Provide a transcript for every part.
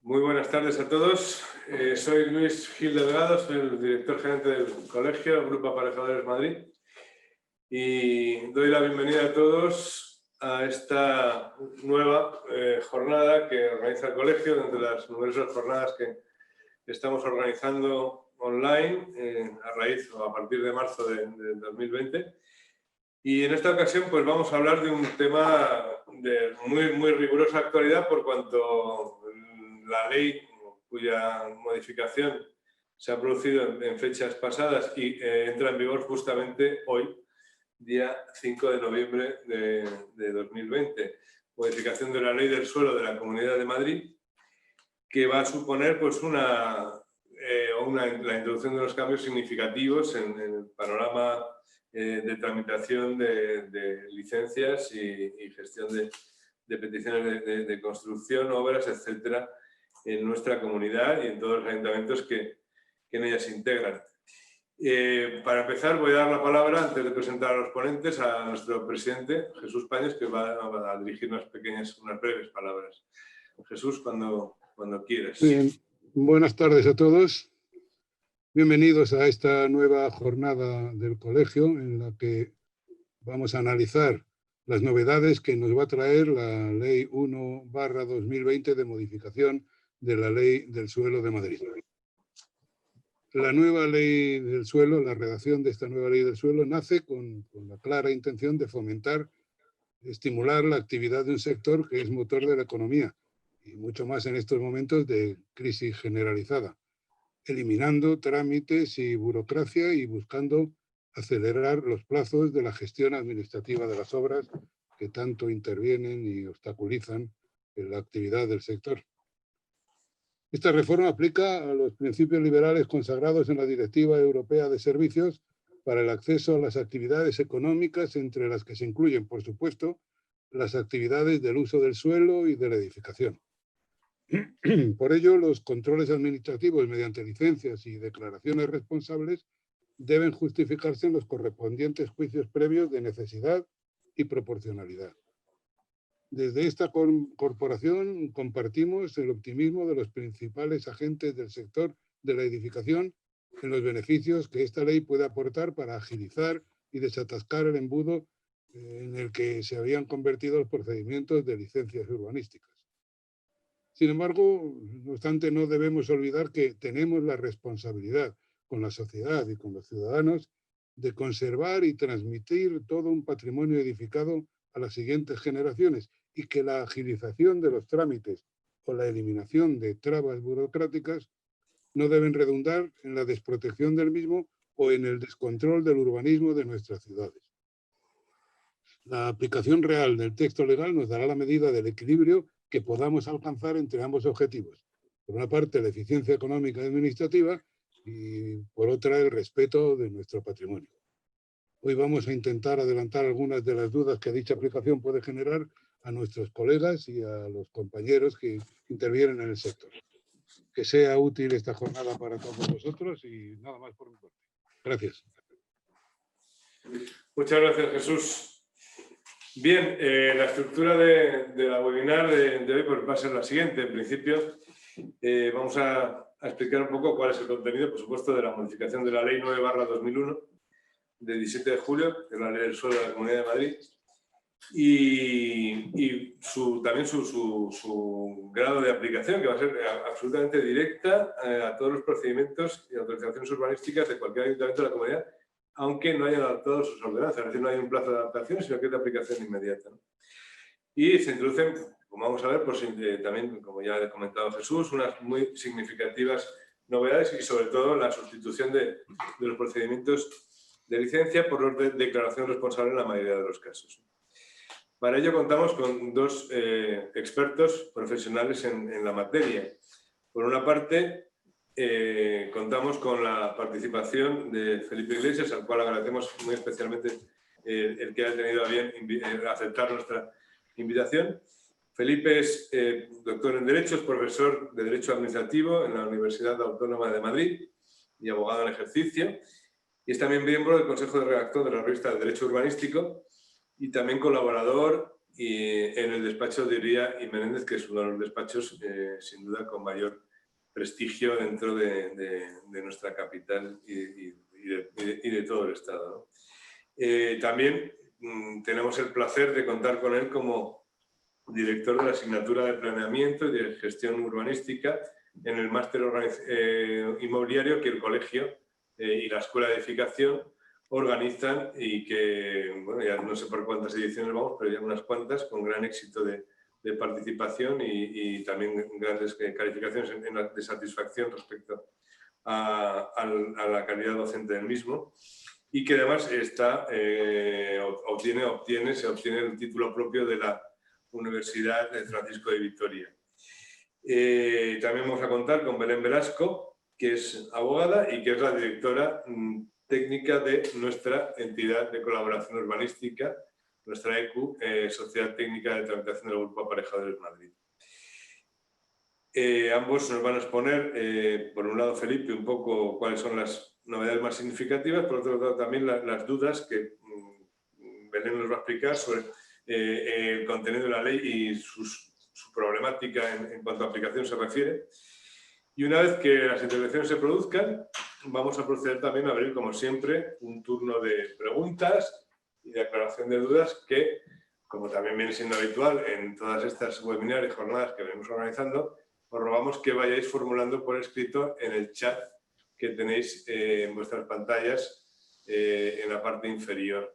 Muy buenas tardes a todos. Soy Luis Gil Delgado, soy el director gerente del colegio, Grupo Aparejadores Madrid. Y doy la bienvenida a todos a esta nueva jornada que organiza el colegio, dentro de las numerosas jornadas que estamos organizando online a raíz o a partir de marzo de 2020. Y en esta ocasión pues vamos a hablar de un tema de muy rigurosa actualidad, por cuanto la ley cuya modificación se ha producido en fechas pasadas y entra en vigor justamente hoy, día 5 de noviembre de 2020. Modificación de la ley del suelo de la Comunidad de Madrid, que va a suponer pues la introducción de los cambios significativos en el panorama de tramitación de licencias y gestión de peticiones de construcción, obras, etcétera, en nuestra comunidad y en todos los ayuntamientos que en ellas se integran. Para empezar, voy a dar la palabra, antes de presentar a los ponentes, a nuestro presidente, Jesús Paños, que va a dirigir unas breves palabras. Jesús, cuando quieras. Bien, buenas tardes a todos. Bienvenidos a esta nueva jornada del colegio en la que vamos a analizar las novedades que nos va a traer la Ley 1/2020 de modificación de la Ley del Suelo de Madrid. La nueva Ley del Suelo, la redacción de esta nueva Ley del Suelo, nace con la clara intención de fomentar, estimular la actividad de un sector que es motor de la economía, y mucho más en estos momentos de crisis generalizada, eliminando trámites y burocracia y buscando acelerar los plazos de la gestión administrativa de las obras que tanto intervienen y obstaculizan en la actividad del sector. Esta reforma aplica a los principios liberales consagrados en la Directiva Europea de Servicios para el acceso a las actividades económicas, entre las que se incluyen, por supuesto, las actividades del uso del suelo y de la edificación. Por ello, los controles administrativos mediante licencias y declaraciones responsables deben justificarse en los correspondientes juicios previos de necesidad y proporcionalidad. Desde esta corporación compartimos el optimismo de los principales agentes del sector de la edificación en los beneficios que esta ley puede aportar para agilizar y desatascar el embudo en el que se habían convertido los procedimientos de licencias urbanísticas. Sin embargo, no obstante, no debemos olvidar que tenemos la responsabilidad con la sociedad y con los ciudadanos de conservar y transmitir todo un patrimonio edificado a las siguientes generaciones, y que la agilización de los trámites o la eliminación de trabas burocráticas no deben redundar en la desprotección del mismo o en el descontrol del urbanismo de nuestras ciudades. La aplicación real del texto legal nos dará la medida del equilibrio que podamos alcanzar entre ambos objetivos. Por una parte, la eficiencia económica y administrativa, y por otra, el respeto de nuestro patrimonio. Hoy vamos a intentar adelantar algunas de las dudas que dicha aplicación puede generar a nuestros colegas y a los compañeros que intervienen en el sector. Que sea útil esta jornada para todos vosotros y nada más por mi parte. Gracias. Muchas gracias, Jesús. Bien, la estructura de la webinar de hoy pues va a ser la siguiente. En principio, vamos a explicar un poco cuál es el contenido, por supuesto, de la modificación de la Ley 9/2001 de 17 de julio, que es la Ley del Suelo de la Comunidad de Madrid, y también su grado de aplicación, que va a ser absolutamente directa a todos los procedimientos y autorizaciones urbanísticas de cualquier ayuntamiento de la comunidad, aunque no hayan adaptado sus ordenanzas, es decir, no hay un plazo de adaptación, sino que es de aplicación inmediata, ¿no? Y se introducen, como vamos a ver, pues, también, como ya ha comentado Jesús, unas muy significativas novedades y sobre todo la sustitución de los procedimientos de licencia por los de declaración responsable en la mayoría de los casos. Para ello contamos con dos expertos profesionales en la materia. Por una parte, contamos con la participación de Felipe Iglesias, al cual agradecemos muy especialmente el que haya tenido a bien aceptar nuestra invitación. Felipe es doctor en Derecho, es profesor de Derecho Administrativo en la Universidad Autónoma de Madrid y abogado en ejercicio. Y es también miembro del Consejo de Redacción de la revista de Derecho Urbanístico y también colaborador y en el despacho de Uría y Menéndez, que es uno de los despachos sin duda con mayor prestigio dentro de nuestra capital y de todo el Estado, ¿no? También tenemos el placer de contar con él como director de la asignatura de planeamiento y de gestión urbanística en el máster inmobiliario que el colegio y la Escuela de Edificación organizan y que, bueno, ya no sé por cuántas ediciones vamos, pero ya unas cuantas, con gran éxito de participación y también grandes calificaciones de satisfacción respecto a la calidad docente del mismo, y que además se obtiene el título propio de la Universidad de Francisco de Vitoria. También vamos a contar con Belén Velasco, que es abogada y que es la directora técnica de nuestra entidad de colaboración urbanística, nuestra ECU, Sociedad Técnica de Tramitación del Grupo Aparejadores Madrid. Ambos nos van a exponer, por un lado Felipe, un poco cuáles son las novedades más significativas, por otro lado también las dudas que Belén nos va a explicar sobre el contenido de la ley y su problemática en cuanto a aplicación se refiere. Y una vez que las intervenciones se produzcan, vamos a proceder también a abrir, como siempre, un turno de preguntas y de aclaración de dudas que, como también viene siendo habitual en todas estas webinars y jornadas que venimos organizando, os rogamos que vayáis formulando por escrito en el chat que tenéis en vuestras pantallas en la parte inferior.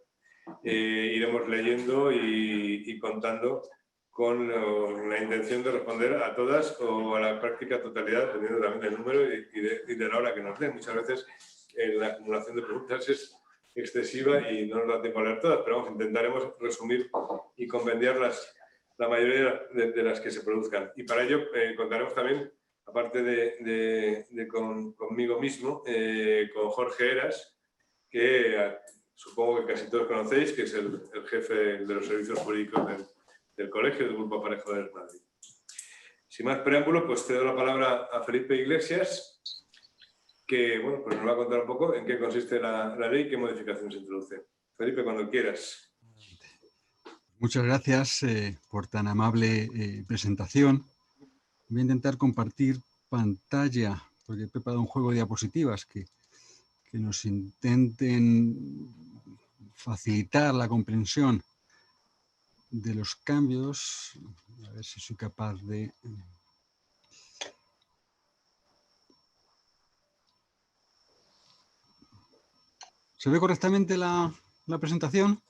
Iremos leyendo y contando con la intención de responder a todas o a la práctica totalidad, dependiendo también del número y de la hora que nos den. Muchas veces la acumulación de preguntas es excesiva y no nos da tiempo a leer todas, pero vamos, intentaremos resumir y compendiar la mayoría de las que se produzcan. Y para ello contaremos también, aparte conmigo mismo, con Jorge Heras, que supongo que casi todos conocéis, que es el jefe de los servicios jurídicos del colegio del Grupo Aparejadores Madrid. Sin más preámbulo, pues cedo la palabra a Felipe Iglesias, que bueno, pues nos va a contar un poco en qué consiste la ley y qué modificaciones se introduce. Felipe, cuando quieras. Muchas gracias por tan amable presentación. Voy a intentar compartir pantalla, porque he preparado un juego de diapositivas que nos intenten facilitar la comprensión de los cambios. A ver si soy capaz de... ¿Se ve correctamente la presentación?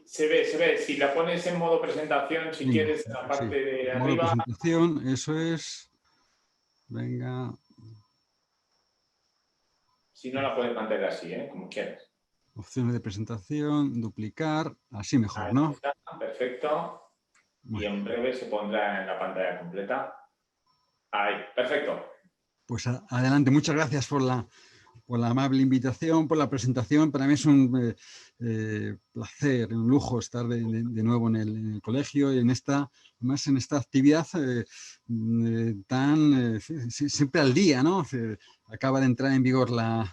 Se ve. Si la pones en modo presentación, si quieres, en la parte de arriba. Modo presentación, eso es. Venga. Si no, la puedes mantener así, como quieras. Opciones de presentación, duplicar, así mejor, ¿no? Está, perfecto. Bueno. Y en breve se pondrá en la pantalla completa. Ahí, perfecto. Pues adelante, muchas gracias por la amable invitación, por la presentación. Para mí es un placer, un lujo estar de nuevo en el colegio y además en esta actividad tan siempre al día, ¿no? Acaba de entrar en vigor la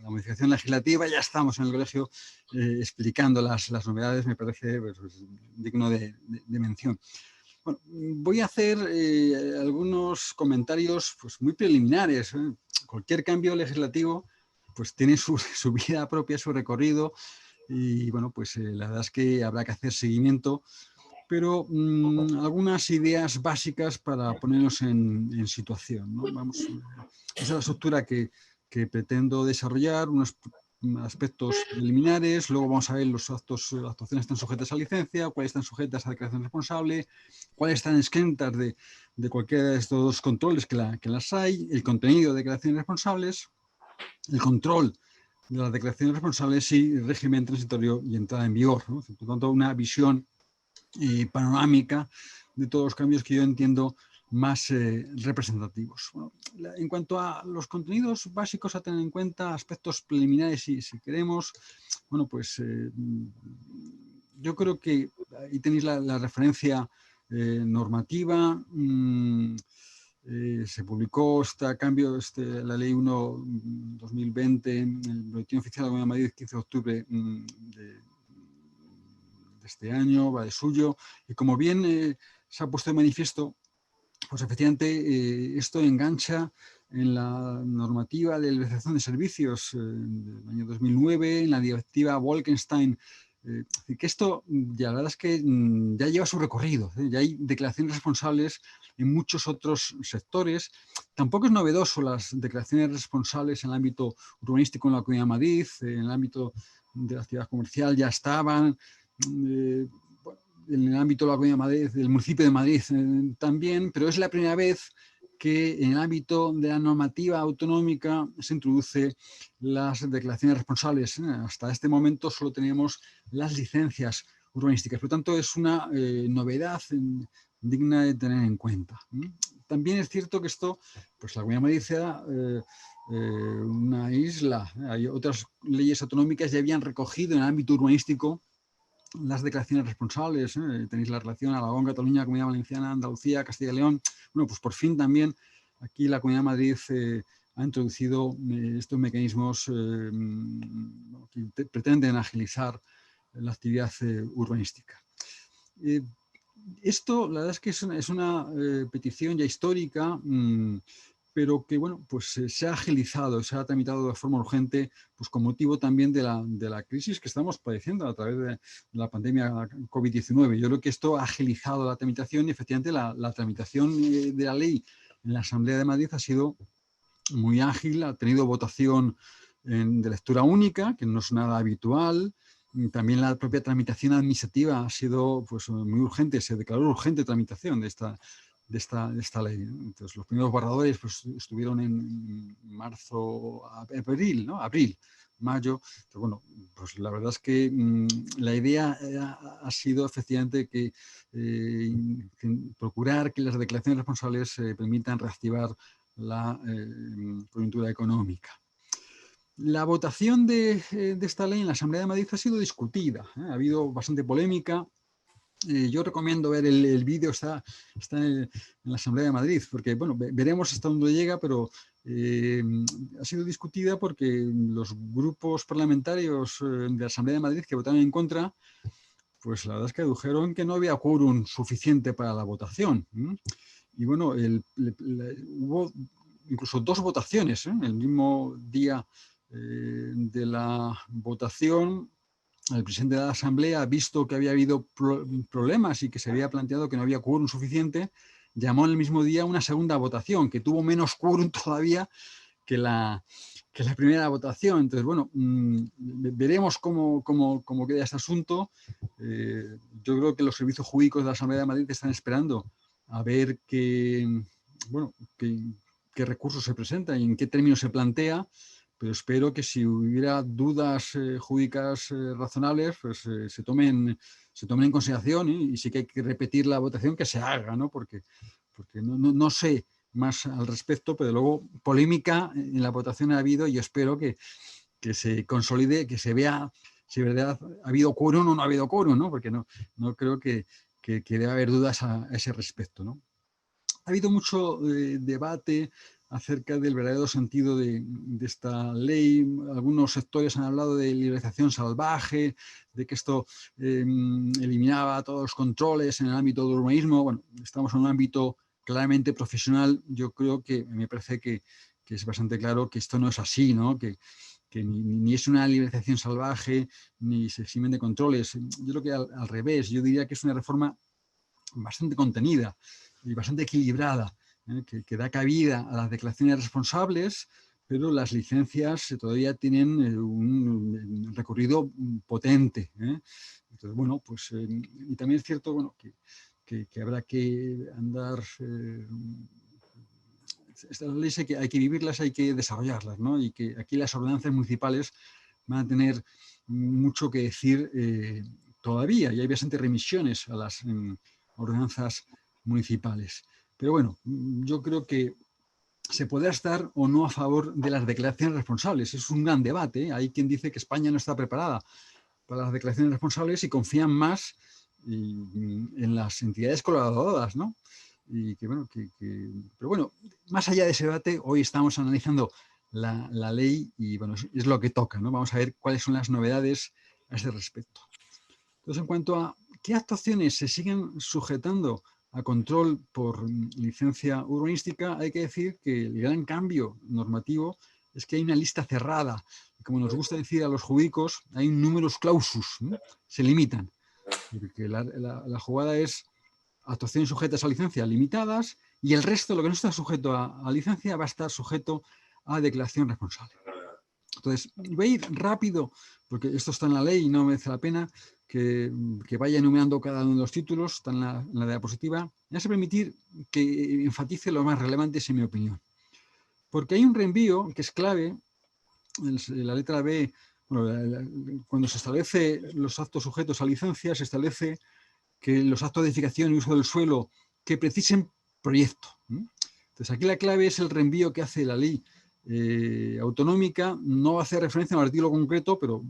modificación legislativa, ya estamos en el colegio explicando las novedades, me parece pues, digno de mención. Bueno, voy a hacer algunos comentarios pues, muy preliminares. Cualquier cambio legislativo pues, tiene su vida propia, su recorrido y bueno, pues la verdad es que habrá que hacer seguimiento, pero algunas ideas básicas para ponernos en situación, ¿no? Vamos, esa es la estructura que pretendo desarrollar, unos aspectos preliminares, luego vamos a ver las actuaciones que están sujetas a licencia, cuáles están sujetas a declaración responsable, cuáles están exentas de cualquiera de estos dos controles que las hay, el contenido de declaraciones responsables, el control de las declaraciones responsables y régimen transitorio y entrada en vigor, ¿no? Por lo tanto, una visión panorámica de todos los cambios que yo entiendo más representativos. Bueno, en cuanto a los contenidos básicos a tener en cuenta, aspectos preliminares si queremos, bueno, pues yo creo que ahí tenéis la referencia normativa. Se publicó la Ley 1/2020 en el Boletín Oficial de la Comunidad de Madrid, 15 de octubre de este año, va de suyo, y como bien se ha puesto de manifiesto, pues efectivamente esto engancha en la normativa de liberalización de servicios del año 2009, en la directiva Bolkestein, que esto ya la verdad es que ya lleva su recorrido, ya hay declaraciones responsables en muchos otros sectores. Tampoco es novedoso las declaraciones responsables en el ámbito urbanístico en la Comunidad de Madrid, en el ámbito de la actividad comercial ya estaban, en el ámbito de la Comunidad de Madrid, del municipio de Madrid también, pero es la primera vez que en el ámbito de la normativa autonómica se introduce las declaraciones responsables. Hasta este momento solo teníamos las licencias urbanísticas, por lo tanto es una novedad digna de tener en cuenta. También es cierto que esto, pues la Comunidad de Madrid sea una isla, hay otras leyes autonómicas ya habían recogido en el ámbito urbanístico las declaraciones responsables, tenéis la relación Aragón, Cataluña, Comunidad Valenciana, Andalucía, Castilla y León. Bueno, pues por fin también aquí la Comunidad de Madrid ha introducido estos mecanismos que pretenden agilizar la actividad urbanística. Esto, la verdad es que es una petición ya histórica, pero que bueno, pues se ha agilizado, se ha tramitado de forma urgente, pues con motivo también de la crisis que estamos padeciendo a través de la pandemia COVID-19. Yo creo que esto ha agilizado la tramitación y efectivamente la tramitación de la ley en la Asamblea de Madrid ha sido muy ágil, ha tenido votación de lectura única, que no es nada habitual. También la propia tramitación administrativa ha sido pues, muy urgente, se declaró urgente tramitación de esta ley. Entonces, los primeros borradores pues, estuvieron en marzo, abril, ¿no? Mayo. Entonces, bueno, pues la verdad es que la idea ha sido efectivamente que procurar que las declaraciones responsables permitan reactivar la coyuntura económica. La votación de esta ley en la Asamblea de Madrid ha sido discutida, ha habido bastante polémica. Yo recomiendo ver el vídeo, está en la Asamblea de Madrid, porque bueno, veremos hasta dónde llega, pero ha sido discutida porque los grupos parlamentarios de la Asamblea de Madrid que votaron en contra, pues la verdad es que adujeron que no había quórum suficiente para la votación. Y bueno, hubo incluso 2 votaciones, el mismo día de la votación. El presidente de la Asamblea, visto que había habido problemas y que se había planteado que no había quórum suficiente, llamó en el mismo día una segunda votación, que tuvo menos quórum todavía que la primera votación. Entonces, bueno, veremos cómo queda este asunto. Yo creo que los servicios jurídicos de la Asamblea de Madrid están esperando a ver qué recursos se presentan y en qué términos se plantea. Pero espero que si hubiera dudas jurídicas razonables, pues se tomen en consideración y sí que hay que repetir la votación, que se haga, ¿no? Porque no sé más al respecto, pero luego polémica en la votación ha habido y yo espero que se consolide, que se vea si de verdad ha habido quórum o no ha habido quórum, ¿no? Porque no creo que debe haber dudas a ese respecto, ¿no? Ha habido mucho debate acerca del verdadero sentido de esta ley. Algunos sectores han hablado de liberalización salvaje, de que esto eliminaba todos los controles en el ámbito del urbanismo. Bueno, estamos en un ámbito claramente profesional. Yo creo que me parece que es bastante claro que esto no es así, ¿no? Que ni es una liberalización salvaje, ni se eximen de controles. Yo creo que al revés, yo diría que es una reforma bastante contenida y bastante equilibrada, que da cabida a las declaraciones responsables, pero las licencias todavía tienen un recorrido potente. Entonces, bueno, pues, y también es cierto, bueno, que habrá que andar... Estas leyes hay que vivirlas, hay que desarrollarlas, ¿no? Y que aquí las ordenanzas municipales van a tener mucho que decir todavía, y hay bastantes remisiones a las ordenanzas municipales. Pero bueno, yo creo que se podrá estar o no a favor de las declaraciones responsables. Es un gran debate. Hay quien dice que España no está preparada para las declaraciones responsables y confían más en las entidades colaboradoras, ¿no? Y que bueno, pero bueno, más allá de ese debate, hoy estamos analizando la ley y bueno, es lo que toca, ¿no? Vamos a ver cuáles son las novedades a ese respecto. Entonces, en cuanto a qué actuaciones se siguen sujetando a control por licencia urbanística, hay que decir que el gran cambio normativo es que hay una lista cerrada. Como nos gusta decir a los jurídicos, hay numerus clausus, ¿no? Se limitan. Porque la jugada es actuaciones sujetas a licencia limitadas y el resto, lo que no está sujeto a licencia, va a estar sujeto a declaración responsable. Entonces, voy a ir rápido, porque esto está en la ley y no merece la pena que vaya enumerando cada uno de los títulos, está en la diapositiva. Me vas a permitir que enfatice lo más relevantes, en mi opinión. Porque hay un reenvío que es clave, la letra B, bueno, cuando se establece los actos sujetos a licencia, se establece que los actos de edificación y uso del suelo que precisen proyecto. Entonces, aquí la clave es el reenvío que hace la ley autonómica. No hace referencia a un artículo concreto, pero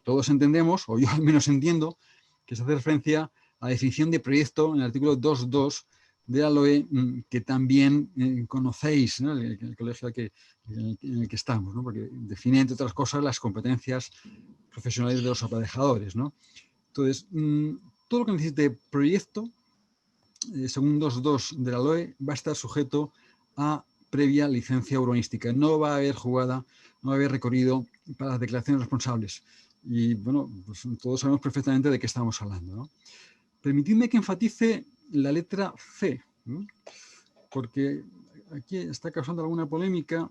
todos entendemos, o yo al menos entiendo, que se hace referencia a la definición de proyecto en el artículo 2.2 de la LOE, que también conocéis, ¿no? El colegio en el que estamos, ¿no? Porque define, entre otras cosas, las competencias profesionales de los aparejadores, ¿no? Entonces, todo lo que necesite proyecto, según 2.2 de la LOE, va a estar sujeto a previa licencia urbanística. No va a haber jugada, no va a haber recorrido para las declaraciones responsables. Y bueno, pues todos sabemos perfectamente de qué estamos hablando, ¿no? Permitidme que enfatice la letra C, ¿no? Porque aquí está causando alguna polémica.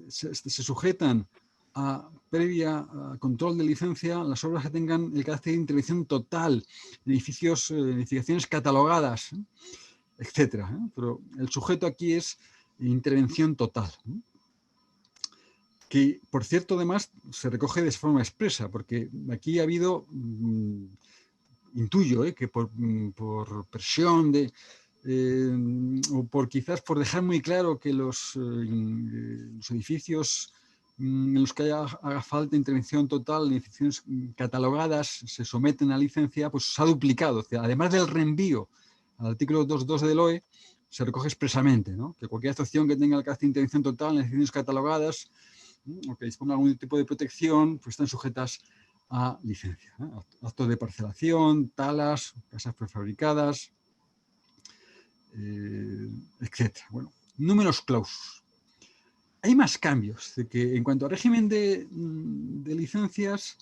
Se sujetan a previa control de licencia las obras que tengan el carácter de intervención total, edificios, edificaciones catalogadas, etcétera. Pero el sujeto aquí es intervención total, que, por cierto, además se recoge de forma expresa, porque aquí ha habido, intuyo, que por presión o quizás por dejar muy claro que los edificios en los que haga falta intervención total, edificaciones catalogadas, se someten a licencia, pues se ha duplicado. O sea, además del reenvío al artículo 2.2 del OE, se recoge expresamente, ¿no? Que cualquier actuación que tenga el carácter de intervención total en edificaciones catalogadas o que disponga algún tipo de protección, pues están sujetas a licencia. Actos de parcelación, talas, casas prefabricadas, etcétera. Bueno, números clausus. Hay más cambios, de que en cuanto al régimen de licencias,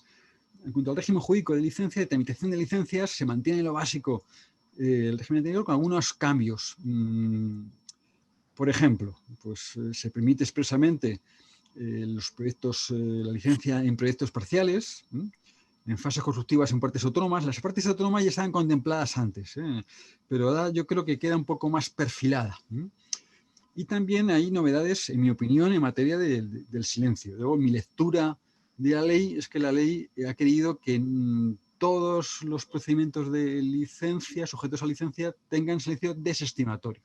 en cuanto al régimen jurídico de licencia, de tramitación de licencias, se mantiene lo básico, el régimen anterior, con algunos cambios. Por ejemplo, pues se permite expresamente los proyectos, la licencia en proyectos parciales, en fases constructivas en partes autónomas. Las partes autónomas ya estaban contempladas antes, pero ahora yo creo que queda un poco más perfilada. Y también hay novedades, en mi opinión, en materia del silencio. Luego, mi lectura de la ley es que la ley ha querido que todos los procedimientos de licencia, sujetos a licencia, tengan silencio desestimatorio.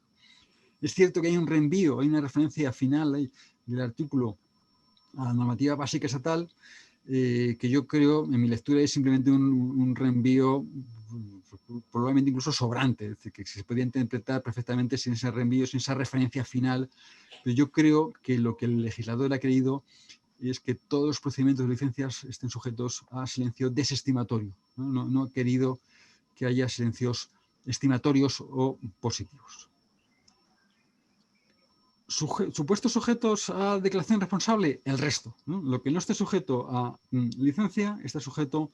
Es cierto que hay un reenvío, hay una referencia final del artículo a la normativa básica estatal, que yo creo, en mi lectura, es simplemente un reenvío probablemente incluso sobrante, es decir, que se podía interpretar perfectamente sin ese reenvío, sin esa referencia final, pero yo creo que lo que el legislador ha querido es que todos los procedimientos de licencias estén sujetos a silencio desestimatorio, ¿no? No ha querido que haya silencios estimatorios o positivos. Supuestos sujetos a declaración responsable, el resto, ¿no? Lo que no esté sujeto a licencia está sujeto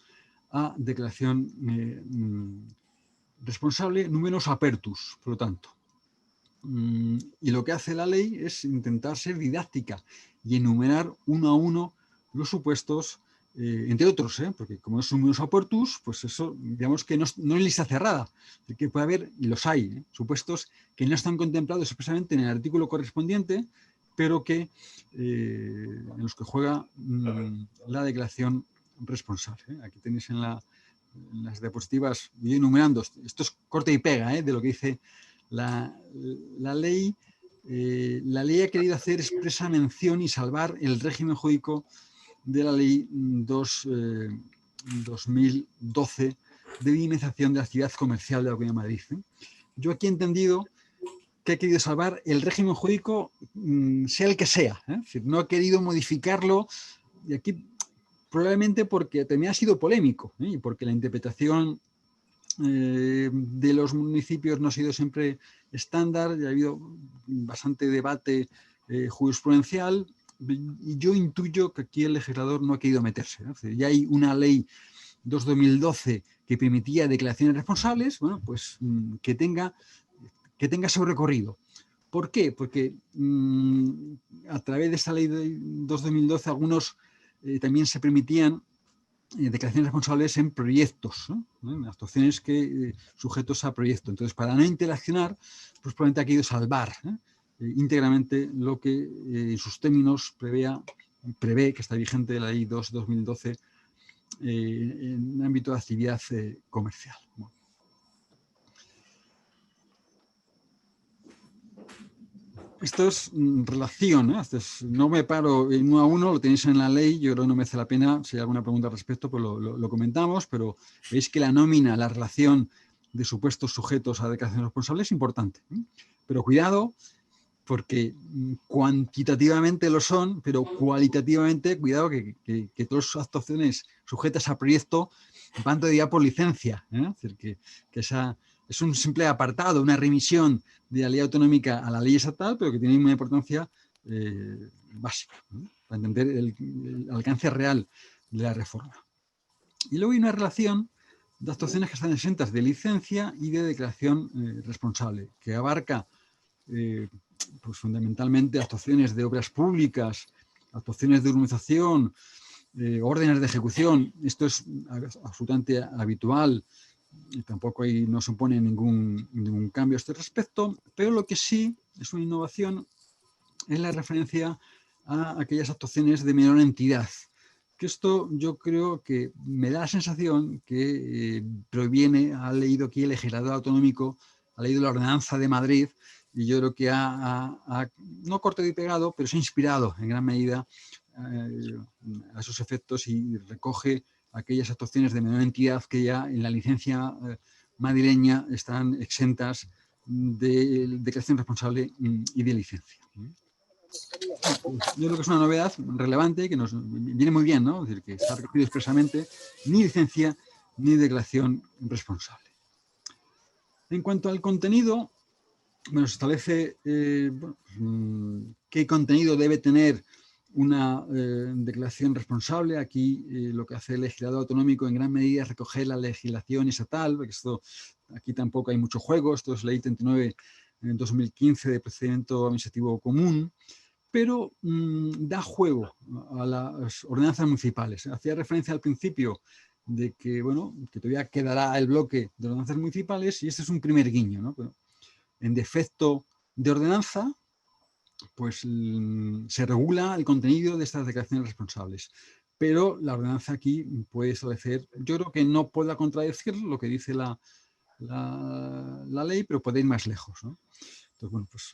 a declaración responsable, numerus apertus, por lo tanto. Y lo que hace la ley es intentar ser didáctica y enumerar uno a uno los supuestos, entre otros, porque como es un numerus apertus, pues eso, digamos que no es lista cerrada, que puede haber, y los hay, supuestos que no están contemplados expresamente en el artículo correspondiente, pero que en los que juega la declaración responsable. Aquí tenéis en las diapositivas, voy enumerando, esto es corte y pega de lo que dice la ley. La ley ha querido hacer expresa mención y salvar el régimen jurídico de la ley 2012 de dinamización de la actividad comercial de la Comunidad de Madrid. Yo aquí he entendido que ha querido salvar el régimen jurídico, sea el que sea, es decir, no ha querido modificarlo, y aquí probablemente porque también ha sido polémico, y porque la interpretación de los municipios no ha sido siempre estándar, y ha habido bastante debate jurisprudencial, y yo intuyo que aquí el legislador no ha querido meterse, ¿no? Es decir, ya hay una ley 2/2012 que permitía declaraciones responsables, bueno, pues que tenga su recorrido. ¿Por qué? Porque a través de esta ley de 2/2012 algunos también se permitían declaraciones responsables en proyectos, ¿no? En actuaciones sujetos a proyecto. Entonces, para no interaccionar, pues probablemente ha querido salvar íntegramente lo que en sus términos prevé que está vigente la ley 2/2012 en el ámbito de actividad comercial. Bueno. Esto es relación, ¿eh? No me paro uno a uno, lo tenéis en la ley, yo creo que no merece la pena, si hay alguna pregunta al respecto, pues lo comentamos, pero veis que la nómina, la relación de supuestos sujetos a declaración responsable es importante. Pero cuidado, porque cuantitativamente lo son, pero cualitativamente, cuidado que todas las actuaciones sujetas a proyecto van todavía por licencia, ¿eh? Es decir, que esa es un simple apartado, una remisión de la ley autonómica a la ley estatal, pero que tiene una importancia básica, ¿no? Para entender el alcance real de la reforma. Y luego hay una relación de actuaciones que están exentas de licencia y de declaración responsable, que abarca pues fundamentalmente actuaciones de obras públicas, actuaciones de urbanización, órdenes de ejecución. Esto es absolutamente habitual y tampoco no se impone ningún cambio a este respecto, pero lo que sí es una innovación es la referencia a aquellas actuaciones de menor entidad, que esto yo creo que me da la sensación que proviene, ha leído aquí el legislador autonómico, ha leído la ordenanza de Madrid, y yo creo que no cortado y pegado, pero se ha inspirado en gran medida a esos efectos y recoge aquellas actuaciones de menor entidad que ya en la licencia madrileña están exentas de declaración responsable y de licencia. Yo creo que es una novedad relevante que nos viene muy bien, ¿no? Es decir, que está recogido expresamente ni licencia ni declaración responsable. En cuanto al contenido, bueno, se establece qué contenido debe tener una declaración responsable. Aquí lo que hace el legislador autonómico en gran medida es recoger la legislación estatal, porque aquí tampoco hay mucho juego, esto es ley 39 en 2015 de procedimiento administrativo común, pero da juego a las ordenanzas municipales. Hacía referencia al principio de que, bueno, que todavía quedará el bloque de ordenanzas municipales y este es un primer guiño, ¿no? Pero, en defecto de ordenanza, pues se regula el contenido de estas declaraciones responsables. Pero la ordenanza aquí puede establecer, yo creo que no pueda contradecir lo que dice la ley, pero puede ir más lejos, ¿no? Entonces, bueno, pues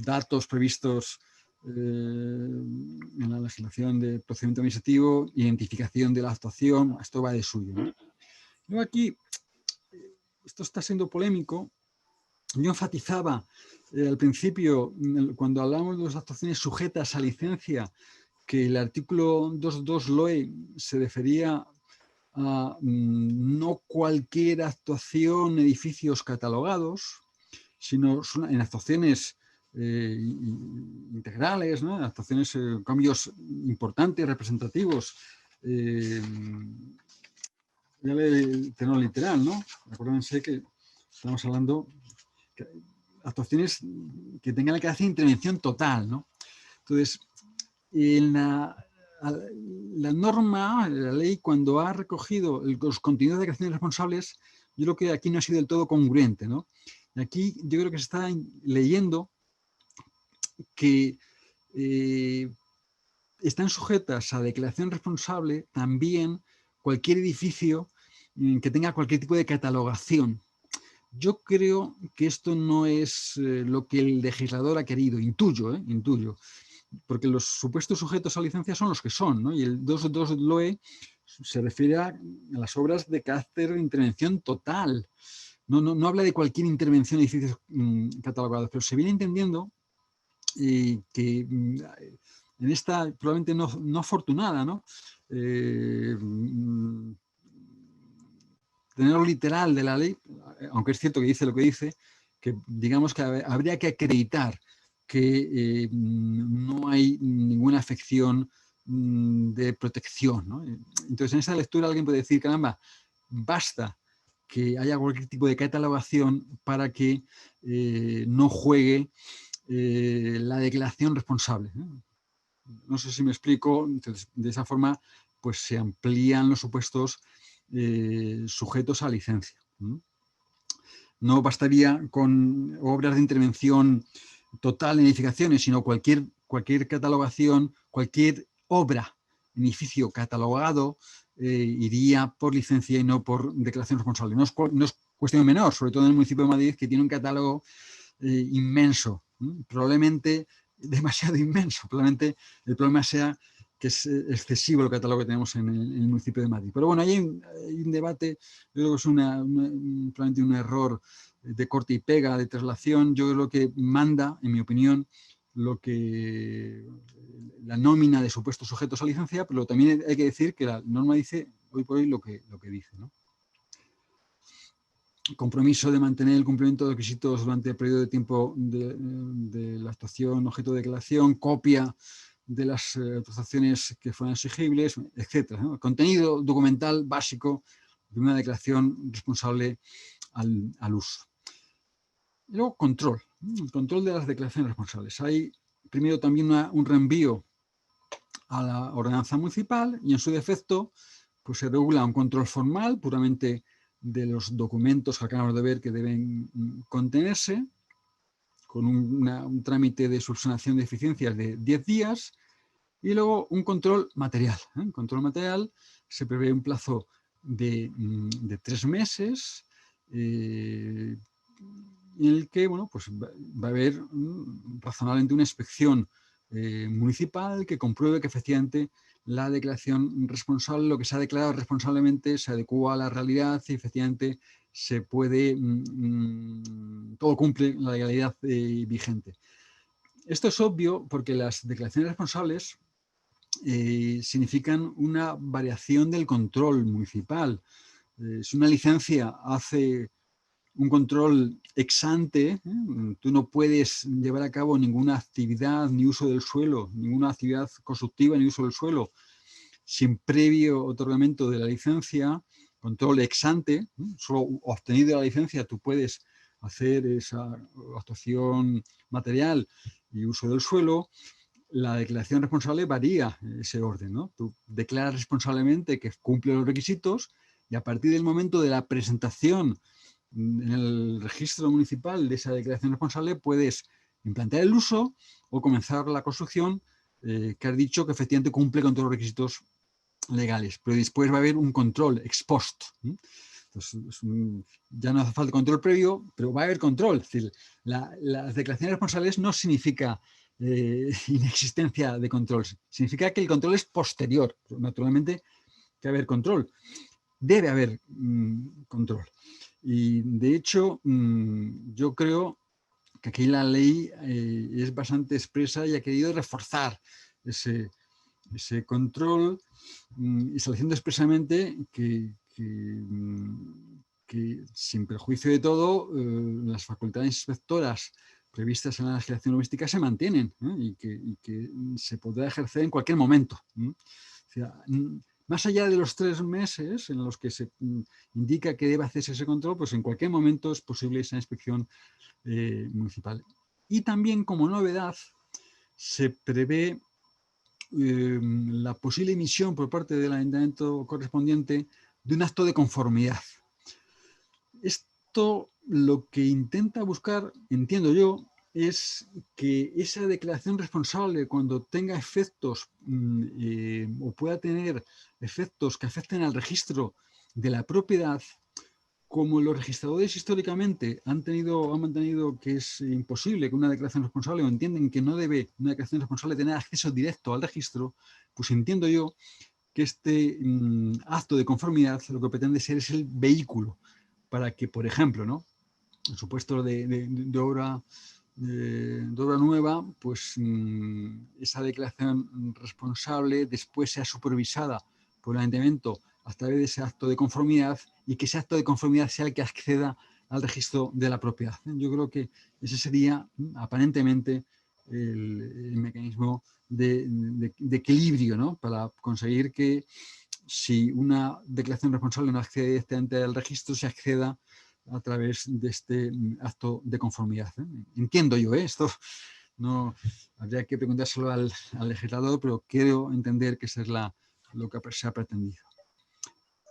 datos previstos en la legislación de procedimiento administrativo, identificación de la actuación, esto va de suyo, ¿no? Luego aquí, esto está siendo polémico. Yo enfatizaba al principio, cuando hablamos de las actuaciones sujetas a licencia, que el artículo 2.2 LOE se refería a no cualquier actuación en edificios catalogados, sino en actuaciones integrales, ¿no? Actuaciones, cambios importantes, representativos, el tenor literal, ¿no? Acuérdense que estamos hablando de actuaciones que tengan la capacidad de intervención total, ¿no? Entonces, en la norma, la ley, cuando ha recogido los contenidos de declaraciones responsables, yo creo que aquí no ha sido del todo congruente, ¿no? Y aquí yo creo que se está leyendo que están sujetas a declaración responsable también cualquier edificio que tenga cualquier tipo de catalogación. Yo creo que esto no es lo que el legislador ha querido, intuyo, porque los supuestos sujetos a licencia son los que son, ¿no? Y el 2.2 LOE se refiere a las obras de carácter de intervención total. No habla de cualquier intervención de edificios catalogados, pero se viene entendiendo que en esta probablemente no afortunada, ¿no? Tenerlo literal de la ley, aunque es cierto que dice lo que dice, que digamos que habría que acreditar que no hay ninguna afección de protección, ¿no? Entonces, en esa lectura alguien puede decir, caramba, basta que haya cualquier tipo de catalogación para que no juegue la declaración responsable, ¿no? No sé si me explico. Entonces, de esa forma, pues se amplían los supuestos sujetos a licencia. No bastaría con obras de intervención total en edificaciones, sino cualquier catalogación, cualquier obra en edificio catalogado iría por licencia y no por declaración responsable. No es cuestión menor, sobre todo en el municipio de Madrid, que tiene un catálogo inmenso, probablemente demasiado inmenso. Probablemente el problema sea que es excesivo el catálogo que tenemos en el municipio de Madrid. Pero bueno, hay un debate, yo creo que es probablemente un error de corte y pega, de traslación. Yo creo que manda, en mi opinión, la nómina de supuestos sujetos a licencia, pero también hay que decir que la norma dice hoy por hoy lo que dice, ¿no? Compromiso de mantener el cumplimiento de requisitos durante el periodo de tiempo de la actuación objeto de declaración, copia de las autorizaciones que fueran exigibles, etc., ¿no? Contenido documental básico de una declaración responsable al uso. Y luego, control. El control de las declaraciones responsables. Hay primero también un reenvío a la ordenanza municipal y en su defecto pues se regula un control formal puramente de los documentos que acabamos de ver que deben contenerse, con un trámite de subsanación de deficiencias de 10 días, y luego un control material. El control material se prevé un plazo de 3 meses, en el que bueno, pues va a haber razonablemente una inspección municipal que compruebe que efectivamente la declaración responsable, lo que se ha declarado responsablemente, se adecua a la realidad y efectivamente se puede, todo cumple la legalidad vigente. Esto es obvio porque las declaraciones responsables significan una variación del control municipal. Si una licencia hace un control ex ante, tú no puedes llevar a cabo ninguna actividad ni uso del suelo, ninguna actividad constructiva ni uso del suelo, sin previo otorgamiento de la licencia, control ex ante, solo obtenido la licencia tú puedes hacer esa actuación material y uso del suelo. La declaración responsable varía ese orden, ¿no? Tú declaras responsablemente que cumple los requisitos y a partir del momento de la presentación en el registro municipal de esa declaración responsable puedes implantar el uso o comenzar la construcción que has dicho que efectivamente cumple con todos los requisitos legales. Pero después va a haber un control ex post. Entonces, ya no hace falta control previo, pero va a haber control. Es decir, las declaraciones responsables no significa inexistencia de control, significa que el control es posterior. Naturalmente, que haber control. Debe haber control. Y de hecho, yo creo que aquí la ley es bastante expresa y ha querido reforzar ese control, estableciendo expresamente que sin perjuicio de todo, las facultades inspectoras previstas en la legislación urbanística se mantienen, y que se podrá ejercer en cualquier momento. O sea, más allá de los 3 meses en los que se indica que debe hacerse ese control, pues en cualquier momento es posible esa inspección municipal. Y también, como novedad, se prevé la posible emisión por parte del ayuntamiento correspondiente de un acto de conformidad. Esto lo que intenta buscar, entiendo yo, es que esa declaración responsable, cuando tenga efectos o pueda tener efectos que afecten al registro de la propiedad, como los registradores históricamente han mantenido que es imposible que una declaración responsable, o entienden que no debe una declaración responsable tener acceso directo al registro, pues entiendo yo que este acto de conformidad lo que pretende ser es el vehículo para que, por ejemplo, ¿no?, en supuesto de obra de obra nueva, pues esa declaración responsable después sea supervisada por el ayuntamiento a través de ese acto de conformidad y que ese acto de conformidad sea el que acceda al registro de la propiedad. Yo creo que ese sería aparentemente el mecanismo de equilibrio, ¿no? Para conseguir que si una declaración responsable no accede directamente al registro, se acceda a través de este acto de conformidad. Entiendo yo, esto no habría que preguntárselo al legislador, pero quiero entender que eso es lo que se ha pretendido.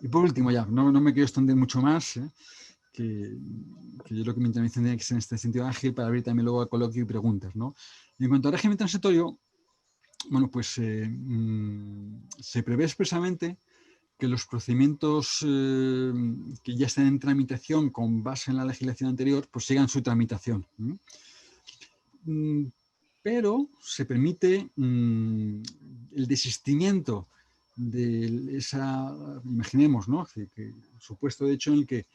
Y por último, ya, no me quiero extender mucho más, que yo creo que mi intervención tiene que ser en este sentido ágil para abrir también luego a coloquio y preguntas, ¿no? En cuanto al régimen transitorio, bueno, pues se prevé expresamente que los procedimientos que ya están en tramitación con base en la legislación anterior, pues sigan su tramitación. Pero se permite el desistimiento de esa, imaginemos, ¿no? Que supuesto de hecho en el que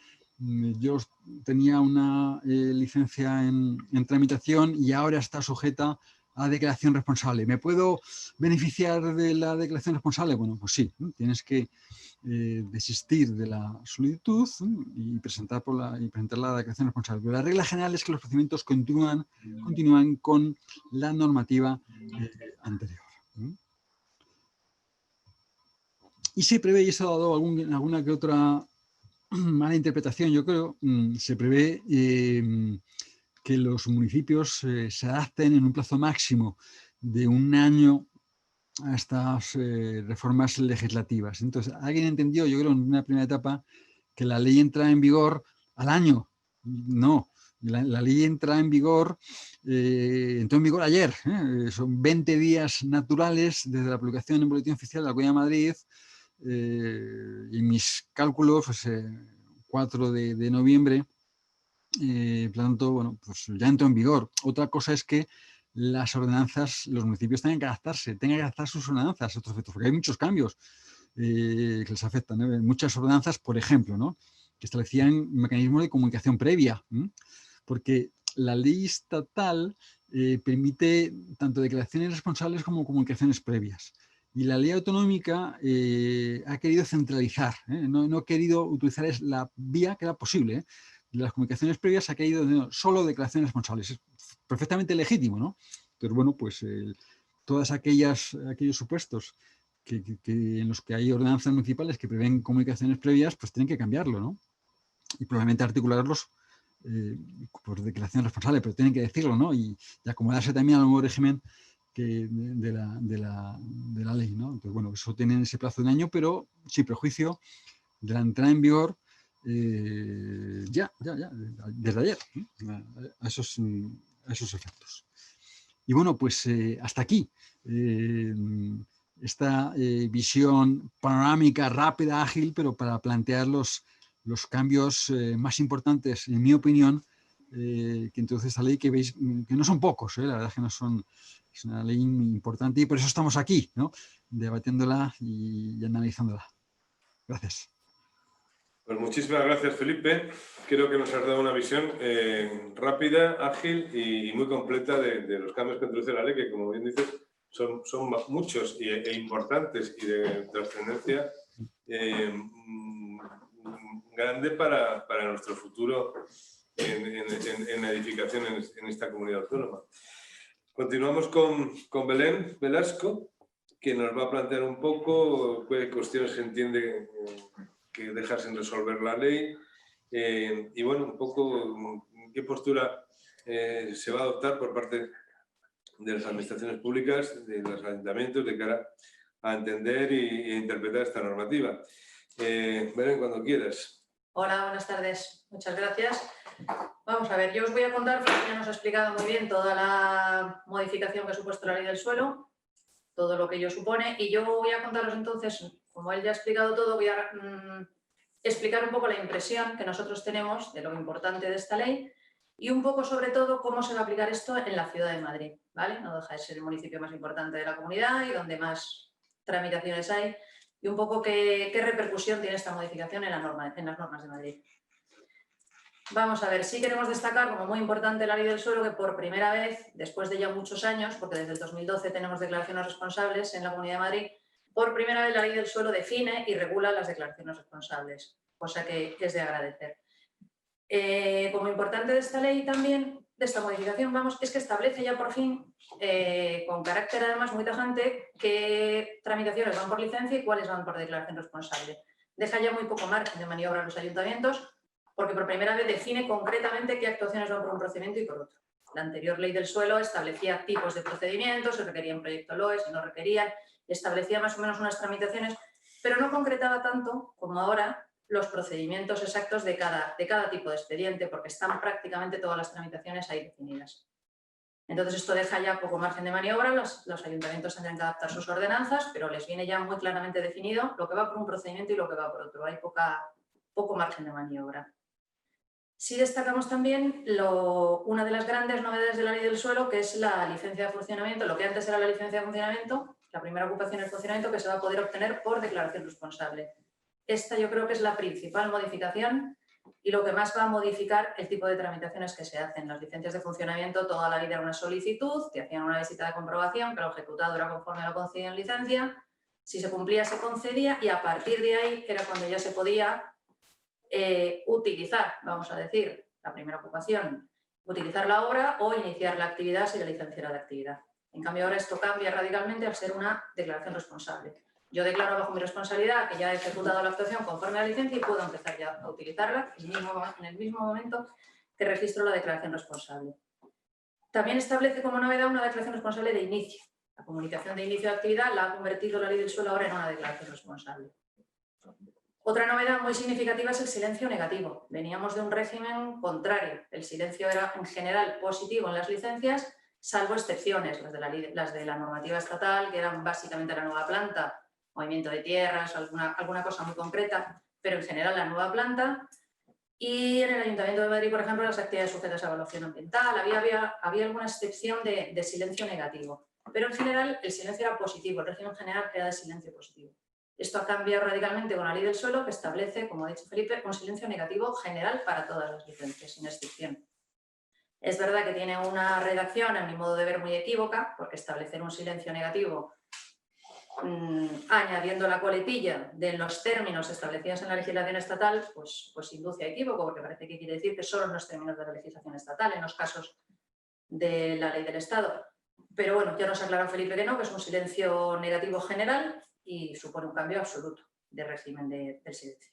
yo tenía una licencia en tramitación y ahora está sujeta a declaración responsable. ¿Me puedo beneficiar de la declaración responsable? Bueno, pues sí, ¿no? Tienes que desistir de la solicitud y presentar la declaración responsable. Pero la regla general es que los procedimientos continúan con la normativa anterior. Y se prevé, y eso ha dado alguna que otra mala interpretación, yo creo, se prevé que los municipios se adapten en un plazo máximo de 1 año a estas reformas legislativas. Entonces, alguien entendió, yo creo, en una primera etapa, que la ley entra en vigor al año. No, la ley entra en vigor, entró en vigor ayer. Son 20 días naturales desde la publicación en Boletín Oficial de la Comunidad de Madrid, y mis cálculos, pues, 4 de noviembre, por lo tanto, bueno, pues ya entró en vigor. Otra cosa es que las ordenanzas, los municipios tengan que adaptar sus ordenanzas a estos efectos, porque hay muchos cambios que les afectan. Muchas ordenanzas, por ejemplo, ¿no? Que establecían mecanismos de comunicación previa, porque la ley estatal permite tanto declaraciones responsables como comunicaciones previas. Y la ley autonómica ha querido centralizar, no ha querido utilizar la vía que era posible. De las comunicaciones previas ha querido solo declaraciones responsables. Es perfectamente legítimo, ¿no? Pero bueno, pues todos aquellos supuestos en los que hay ordenanzas municipales que prevén comunicaciones previas, pues tienen que cambiarlo, ¿no? Y probablemente articularlos por declaración responsable, pero tienen que decirlo, ¿no? Y acomodarse también al nuevo régimen de la ley, ¿no? Entonces, bueno, eso tiene ese plazo de 1 año, pero sin prejuicio de la entrada en vigor ya, desde ayer, a esos efectos. Y bueno, pues hasta aquí esta visión panorámica, rápida, ágil, pero para plantear los cambios más importantes, en mi opinión, que introduce esta ley, que veis que no son pocos, la verdad es que no son, es una ley importante y por eso estamos aquí, ¿no? Debatiéndola y analizándola. Gracias. Pues muchísimas gracias, Felipe. Creo que nos has dado una visión rápida, ágil y muy completa de los cambios que introduce la ley, que, como bien dices, son muchos e importantes y de trascendencia grande para nuestro futuro en la edificación en esta comunidad autónoma. Continuamos con Belén Velasco, que nos va a plantear un poco qué cuestiones se entiende que deja sin resolver la ley y, bueno, un poco qué postura se va a adoptar por parte de las administraciones públicas, de los ayuntamientos, de cara a entender e interpretar esta normativa. Belén, cuando quieras. Hola, buenas tardes. Muchas gracias. Vamos a ver, yo os voy a contar, porque ya nos ha explicado muy bien toda la modificación que ha supuesto la ley del suelo, todo lo que ello supone, y yo voy a contaros entonces, como él ya ha explicado todo, voy a explicar un poco la impresión que nosotros tenemos de lo importante de esta ley y un poco, sobre todo, cómo se va a aplicar esto en la ciudad de Madrid, ¿vale? No deja de ser el municipio más importante de la comunidad y donde más tramitaciones hay, y un poco qué repercusión tiene esta modificación en las normas de Madrid. Vamos a ver, sí queremos destacar como muy importante la ley del suelo que por primera vez, después de ya muchos años, porque desde el 2012 tenemos declaraciones responsables en la Comunidad de Madrid, por primera vez la ley del suelo define y regula las declaraciones responsables, cosa que es de agradecer. Como importante de esta ley también, de esta modificación, vamos, es que establece ya por fin, con carácter además muy tajante, qué tramitaciones van por licencia y cuáles van por declaración responsable. Deja ya muy poco margen de maniobra a los ayuntamientos, porque por primera vez define concretamente qué actuaciones van por un procedimiento y por otro. La anterior ley del suelo establecía tipos de procedimientos, si requerían proyecto LOE, si no requerían, establecía más o menos unas tramitaciones, pero no concretaba tanto como ahora los procedimientos exactos de cada tipo de expediente, porque están prácticamente todas las tramitaciones ahí definidas. Entonces esto deja ya poco margen de maniobra, los ayuntamientos tendrán que adaptar sus ordenanzas, pero les viene ya muy claramente definido lo que va por un procedimiento y lo que va por otro. Hay poco margen de maniobra. Sí destacamos también una de las grandes novedades de la ley del suelo, que es la licencia de funcionamiento, lo que antes era la licencia de funcionamiento, la primera ocupación del funcionamiento, que se va a poder obtener por declaración responsable. Esta yo creo que es la principal modificación y lo que más va a modificar el tipo de tramitaciones que se hacen. Las licencias de funcionamiento toda la vida era una solicitud, que hacían una visita de comprobación, que el ejecutado era conforme a lo concedido en licencia, si se cumplía se concedía y a partir de ahí era cuando ya se podía utilizar, vamos a decir, la primera ocupación, utilizar la obra o iniciar la actividad si la licencia era de actividad. En cambio ahora esto cambia radicalmente al ser una declaración responsable. Yo declaro bajo mi responsabilidad que ya he ejecutado la actuación conforme a la licencia y puedo empezar ya a utilizarla en el mismo momento que registro la declaración responsable. También establece como novedad una declaración responsable de inicio. La comunicación de inicio de actividad la ha convertido la ley del suelo ahora en una declaración responsable. Otra novedad muy significativa es el silencio negativo. Veníamos de un régimen contrario. El silencio era en general positivo en las licencias, salvo excepciones, las de la normativa estatal, que eran básicamente la nueva planta, movimiento de tierras, alguna cosa muy concreta, pero en general la nueva planta. Y en el Ayuntamiento de Madrid, por ejemplo, las actividades sujetas a evaluación ambiental, había alguna excepción de silencio negativo. Pero en general el silencio era positivo, el régimen general era de silencio positivo. Esto ha cambiado radicalmente con la ley del suelo, que establece, como ha dicho Felipe, un silencio negativo general para todas las licencias, sin excepción. Es verdad que tiene una redacción, a mi modo de ver, muy equívoca, porque establecer un silencio negativo añadiendo la coletilla de los términos establecidos en la legislación estatal, pues induce a equívoco, porque parece que quiere decir que solo en los términos de la legislación estatal, en los casos de la ley del Estado. Pero bueno, ya nos aclaró Felipe que no, que es un silencio negativo general y supone un cambio absoluto de régimen del silencio.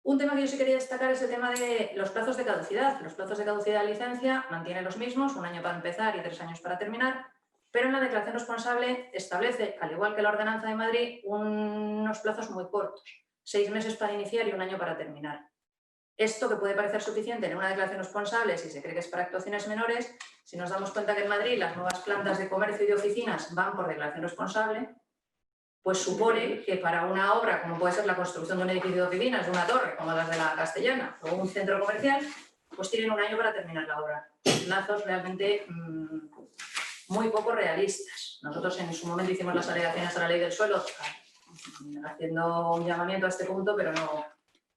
Un tema que yo sí quería destacar es el tema de los plazos de caducidad. Los plazos de caducidad de licencia mantienen los mismos, 1 año para empezar y 3 años para terminar, pero en la declaración responsable establece, al igual que la Ordenanza de Madrid, unos plazos muy cortos, 6 meses para iniciar y 1 año para terminar. Esto, que puede parecer suficiente en una declaración responsable si se cree que es para actuaciones menores, si nos damos cuenta que en Madrid las nuevas plantas de comercio y de oficinas van por declaración responsable, pues supone que para una obra, como puede ser la construcción de un edificio de oficinas, de una torre, como las de la Castellana, o un centro comercial, pues tienen 1 año para terminar la obra. Plazos realmente muy poco realistas. Nosotros en su momento hicimos las alegaciones a la ley del suelo, haciendo un llamamiento a este punto, pero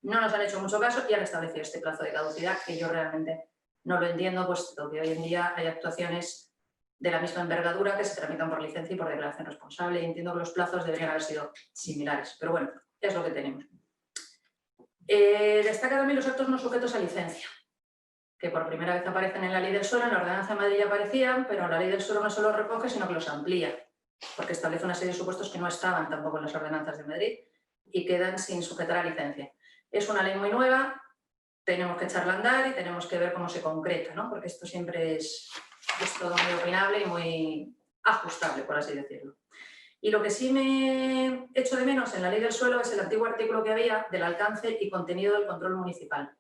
no nos han hecho mucho caso y han establecido este plazo de caducidad, que yo realmente no lo entiendo, puesto que hoy en día hay actuaciones de la misma envergadura que se tramitan por licencia y por declaración responsable, y entiendo que los plazos deberían haber sido similares, pero bueno, es lo que tenemos. Destaca también los actos no sujetos a licencia, que por primera vez aparecen en la ley del suelo. En la Ordenanza de Madrid ya aparecían, pero en la ley del suelo no solo los recoge, sino que los amplía, porque establece una serie de supuestos que no estaban tampoco en las ordenanzas de Madrid y quedan sin sujetar a licencia. Es una ley muy nueva, tenemos que echarla a andar y tenemos que ver cómo se concreta, ¿no? Porque esto siempre es todo muy opinable y muy ajustable, por así decirlo. Y lo que sí me echo de menos en la ley del suelo es el antiguo artículo que había del alcance y contenido del control municipal.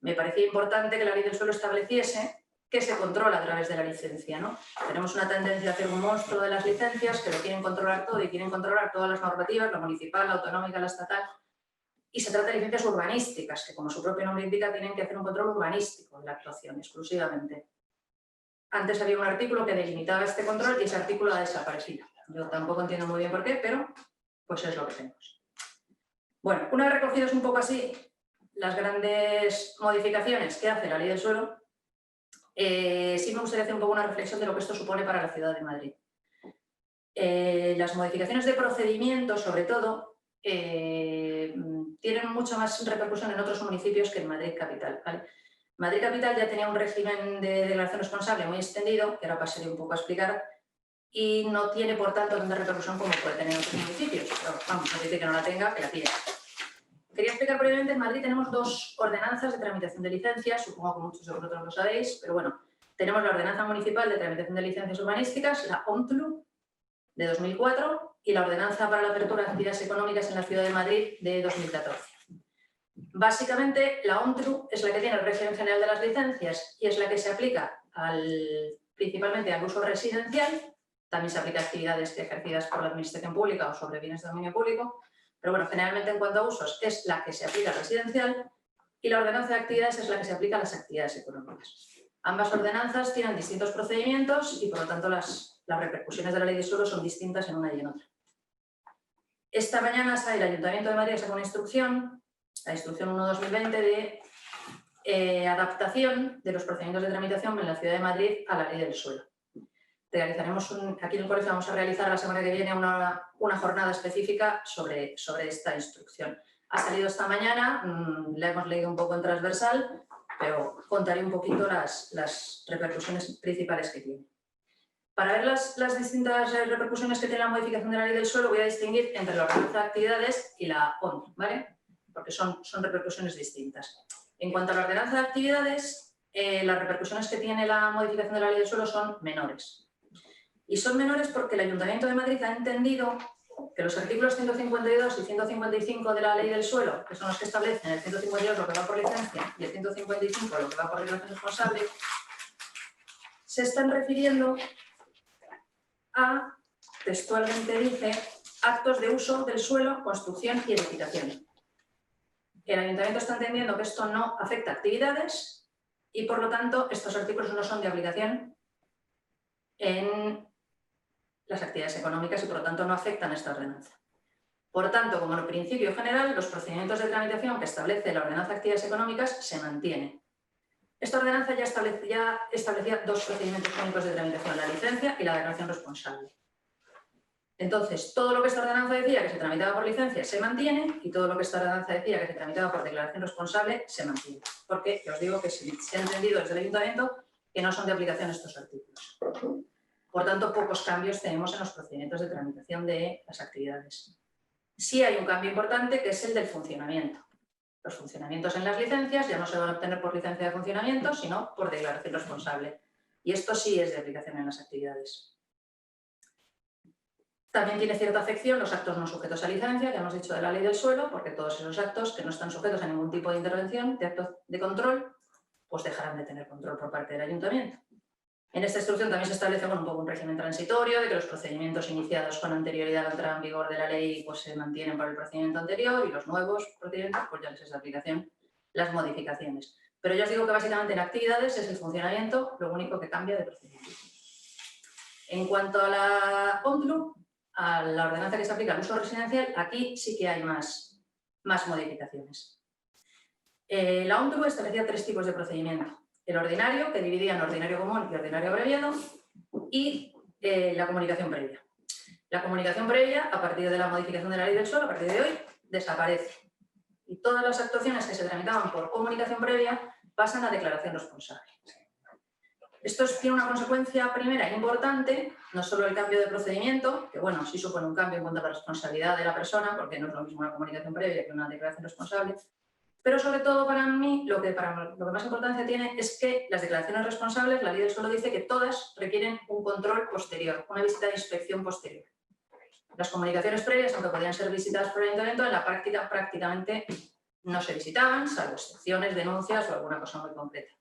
Me parecía importante que la ley del suelo estableciese que se controla a través de la licencia, ¿no? Tenemos una tendencia a hacer un monstruo de las licencias, que lo quieren controlar todo y quieren controlar todas las normativas, la municipal, la autonómica, la estatal. Y se trata de licencias urbanísticas, que como su propio nombre indica, tienen que hacer un control urbanístico de la actuación exclusivamente. Antes había un artículo que delimitaba este control y ese artículo ha desaparecido. Yo tampoco entiendo muy bien por qué, pero pues es lo que tenemos. Bueno, una vez recogidos un poco así las grandes modificaciones que hace la ley del suelo, sí me gustaría hacer un poco una reflexión de lo que esto supone para la ciudad de Madrid. Las modificaciones de procedimiento, sobre todo, tienen mucha más repercusión en otros municipios que en Madrid capital, ¿vale? Madrid capital ya tenía un régimen de declaración responsable muy extendido, que ahora pasaré un poco a explicar, y no tiene, por tanto, tanta repercusión como puede tener en otros municipios. Pero vamos, no dice que no la tenga, que la tiene. Quería explicar brevemente, en Madrid tenemos dos ordenanzas de tramitación de licencias, supongo que muchos de vosotros lo sabéis, pero bueno, tenemos la Ordenanza Municipal de Tramitación de Licencias Urbanísticas, la OMTLU, de 2004, y la Ordenanza para la Apertura de Actividades Económicas en la Ciudad de Madrid, de 2014. Básicamente, la OMTLU es la que tiene el régimen general de las licencias y es la que se aplica principalmente al uso residencial. También se aplica a actividades ejercidas por la administración pública o sobre bienes de dominio público, pero bueno, generalmente en cuanto a usos es la que se aplica al residencial y la ordenanza de actividades es la que se aplica a las actividades económicas. Ambas ordenanzas tienen distintos procedimientos y por lo tanto las repercusiones de la ley de suelo son distintas en una y en otra. Esta mañana el Ayuntamiento de Madrid sacó una instrucción, la instrucción 1/2020 de adaptación de los procedimientos de tramitación en la Ciudad de Madrid a la ley del suelo. Realizaremos aquí en el colegio vamos a realizar la semana que viene una jornada específica sobre esta instrucción. Ha salido esta mañana, la hemos leído un poco en transversal, pero contaré un poquito las repercusiones principales que tiene. Para ver las distintas repercusiones que tiene la modificación de la ley del suelo, voy a distinguir entre la ordenanza de actividades y la OMT, ¿vale? Porque son repercusiones distintas. En cuanto a la ordenanza de actividades, las repercusiones que tiene la modificación de la ley del suelo son menores. Y son menores porque el Ayuntamiento de Madrid ha entendido que los artículos 152 y 155 de la ley del suelo, que son los que establecen el 152 lo que va por licencia y el 155 lo que va por declaración responsable, se están refiriendo a, textualmente dice, actos de uso del suelo, construcción y edificación. El Ayuntamiento está entendiendo que esto no afecta a actividades y, por lo tanto, estos artículos no son de aplicación en las actividades económicas y, por lo tanto, no afectan a esta ordenanza. Por tanto, como en principio general, los procedimientos de tramitación que establece la ordenanza de actividades económicas se mantienen. Esta ordenanza ya establecía dos procedimientos únicos de tramitación, la licencia y la declaración responsable. Entonces, todo lo que esta ordenanza decía que se tramitaba por licencia se mantiene y todo lo que esta ordenanza decía que se tramitaba por declaración responsable se mantiene. Porque, os digo que se ha entendido desde el Ayuntamiento que no son de aplicación estos artículos. Por tanto, pocos cambios tenemos en los procedimientos de tramitación de las actividades. Sí hay un cambio importante que es el del funcionamiento. Los funcionamientos en las licencias ya no se van a obtener por licencia de funcionamiento, sino por declaración responsable. Y esto sí es de aplicación en las actividades. También tiene cierta afección los actos no sujetos a licencia, que hemos dicho de la ley del suelo, porque todos esos actos que no están sujetos a ningún tipo de intervención, de actos de control, pues dejarán de tener control por parte del Ayuntamiento. En esta instrucción también se establece un poco un régimen transitorio, de que los procedimientos iniciados con anterioridad a la entrada en vigor de la ley pues, se mantienen para el procedimiento anterior y los nuevos procedimientos pues ya les es de aplicación las modificaciones. Pero ya os digo que básicamente en actividades es el funcionamiento lo único que cambia de procedimiento. En cuanto a la OMTLU, a la ordenanza que se aplica al uso residencial, aquí sí que hay más modificaciones. La OMTLU establecía tres tipos de procedimiento. El ordinario, que dividía en ordinario común y ordinario abreviado, y la comunicación previa. La comunicación previa, a partir de la modificación de la ley del suelo, a partir de hoy, desaparece. Y todas las actuaciones que se tramitaban por comunicación previa pasan a declaración responsable. Esto tiene una consecuencia primera importante, no solo el cambio de procedimiento, que bueno, sí supone un cambio en cuanto a la responsabilidad de la persona, porque no es lo mismo una comunicación previa que una declaración responsable, pero sobre todo para mí, lo que más importancia tiene es que las declaraciones responsables, la ley del suelo dice que todas requieren un control posterior, una visita de inspección posterior. Las comunicaciones previas, aunque podían ser visitadas por el Ayuntamiento, en la práctica prácticamente no se visitaban, salvo excepciones, denuncias o alguna cosa muy concreta.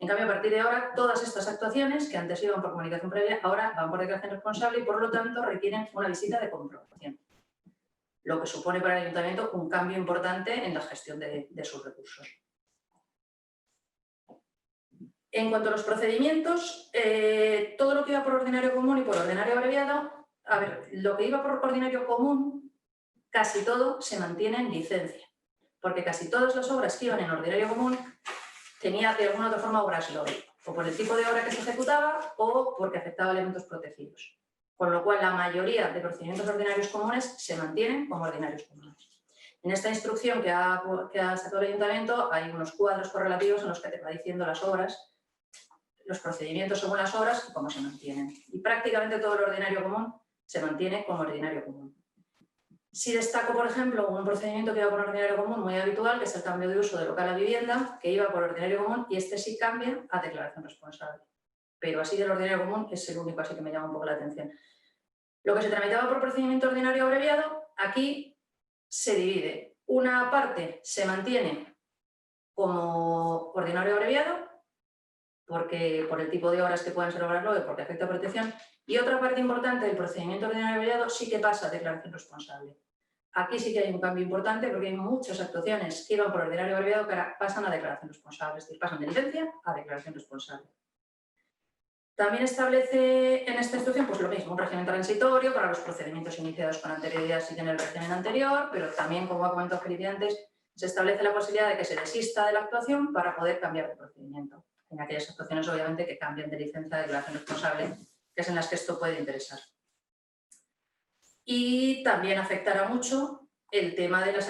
En cambio, a partir de ahora, todas estas actuaciones que antes iban por comunicación previa, ahora van por declaración responsable y por lo tanto requieren una visita de comprobación. Lo que supone para el Ayuntamiento un cambio importante en la gestión de sus recursos. En cuanto a los procedimientos, todo lo que iba por ordinario común y por ordinario abreviado, lo que iba por ordinario común, casi todo se mantiene en licencia. porque casi todas las obras que iban en ordinario común tenía de alguna u otra forma obras LOE, o por el tipo de obra que se ejecutaba o porque afectaba elementos protegidos. Con lo cual, la mayoría de procedimientos ordinarios comunes se mantienen como ordinarios comunes. En esta instrucción que ha sacado el Ayuntamiento hay unos cuadros correlativos en los que te va diciendo las obras, los procedimientos según las obras y cómo se mantienen. Y prácticamente todo el ordinario común se mantiene como ordinario común. Si destaco, por ejemplo, un procedimiento que iba por ordinario común muy habitual, que es el cambio de uso de local a vivienda, que iba por ordinario común y este sí cambia a declaración responsable. Pero así del ordinario común es el único, así que me llama un poco la atención. Lo que se tramitaba por procedimiento ordinario abreviado, aquí se divide. Una parte se mantiene como ordinario abreviado, porque por el tipo de obras que puedan ser obras LOE, porque afecta a protección, y otra parte importante del procedimiento ordinario abreviado sí que pasa a declaración responsable. Aquí sí que hay un cambio importante porque hay muchas actuaciones que iban por ordinario abreviado que ahora pasan a declaración responsable, es decir, pasan de licencia a declaración responsable. También establece en esta instrucción pues lo mismo, un régimen transitorio para los procedimientos iniciados con anterioridad siguen el régimen anterior, pero también, como ha comentado Felipe antes, se establece la posibilidad de que se desista de la actuación para poder cambiar de procedimiento. En aquellas actuaciones, obviamente, que cambien de licencia a declaración responsable, que es en las que esto puede interesar. Y también afectará mucho el tema de las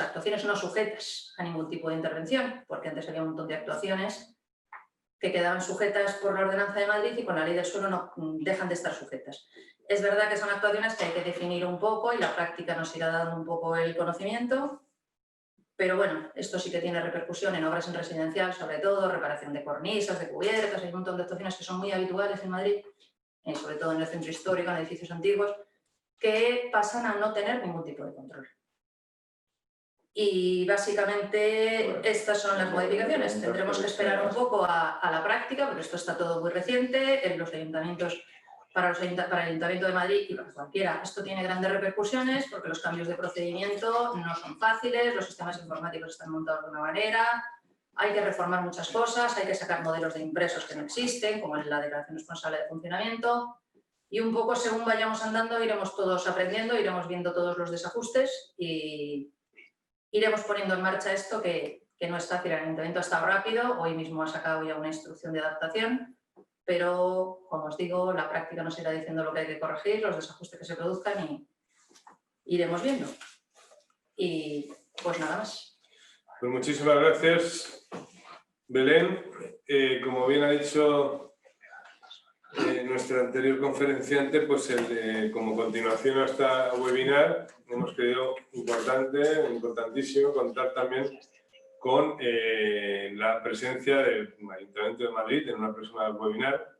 actuaciones no sujetas a ningún tipo de intervención, porque antes había un montón de actuaciones que quedaban sujetas por la Ordenanza de Madrid y con la Ley del Suelo no dejan de estar sujetas. Es verdad que son actuaciones que hay que definir un poco y la práctica nos irá dando un poco el conocimiento, pero bueno, esto sí que tiene repercusión en obras en residencial, sobre todo, reparación de cornisas, de cubiertas, hay un montón de actuaciones que son muy habituales en Madrid, sobre todo en el centro histórico, en edificios antiguos, que pasan a no tener ningún tipo de control. Y básicamente estas son las modificaciones. Tendremos que esperar un poco a la práctica, porque esto está todo muy reciente. En los ayuntamientos, para el Ayuntamiento de Madrid y para cualquiera, esto tiene grandes repercusiones porque los cambios de procedimiento no son fáciles, los sistemas informáticos están montados de una manera, hay que reformar muchas cosas, hay que sacar modelos de impresos que no existen, como en la declaración responsable de funcionamiento. Y un poco según vayamos andando iremos todos aprendiendo, iremos viendo todos los desajustes y iremos poniendo en marcha esto que no es fácil. El Ayuntamiento ha estado rápido, hoy mismo ha sacado ya una instrucción de adaptación, pero, como os digo, la práctica nos irá diciendo lo que hay que corregir, los desajustes que se produzcan y iremos viendo. Y pues nada más. Pues muchísimas gracias, Belén. Como bien ha dicho nuestro anterior conferenciante, pues como continuación a esta webinar, hemos creído importantísimo contar también con la presencia del Ayuntamiento de Madrid en una próxima webinar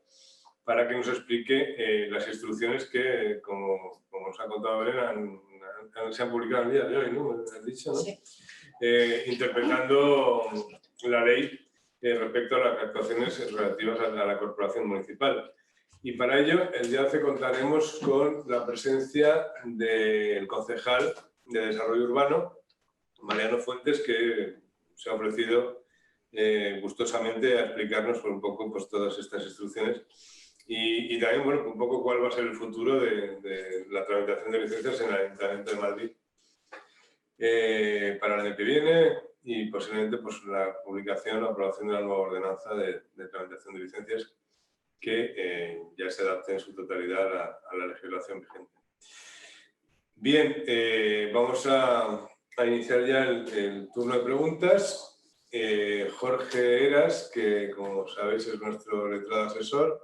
para que nos explique las instrucciones que, como nos ha contado Belén, se han publicado el día de hoy, ¿no? ¿Has dicho, no? Sí. Interpretando la ley respecto a las actuaciones relativas a la corporación municipal. Y para ello, el día 11 contaremos con la presencia del concejal de Desarrollo Urbano, Mariano Fuentes, que se ha ofrecido gustosamente a explicarnos por un poco pues, todas estas instrucciones y también bueno, un poco cuál va a ser el futuro de la tramitación de licencias en el Ayuntamiento de Madrid para el año que viene y posiblemente pues, la publicación o aprobación de la nueva ordenanza de tramitación de licencias que ya se adapte en su totalidad a la legislación vigente. Bien, vamos a iniciar ya el turno de preguntas. Jorge Eras, que como sabéis es nuestro letrado asesor,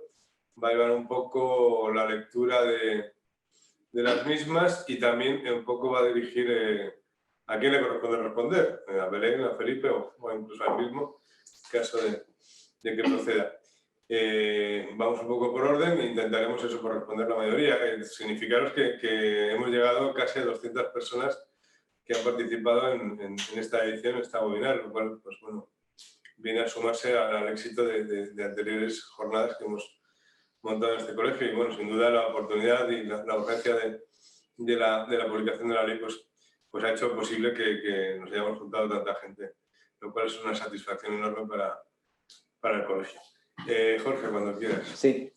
va a llevar un poco la lectura de las mismas y también un poco va a dirigir a quién le corresponde responder, a Belén, a Felipe o incluso al mismo, en caso de que proceda. Vamos un poco por orden e intentaremos eso por responder la mayoría. Significaros que hemos llegado casi a 200 personas que han participado en esta edición, en esta webinar, lo cual pues, bueno, viene a sumarse al éxito de anteriores jornadas que hemos montado en este colegio. Y bueno, sin duda la oportunidad y la urgencia de la publicación de la ley pues ha hecho posible que nos hayamos juntado tanta gente, lo cual es una satisfacción enorme para el colegio. Jorge, cuando quieras. Sí.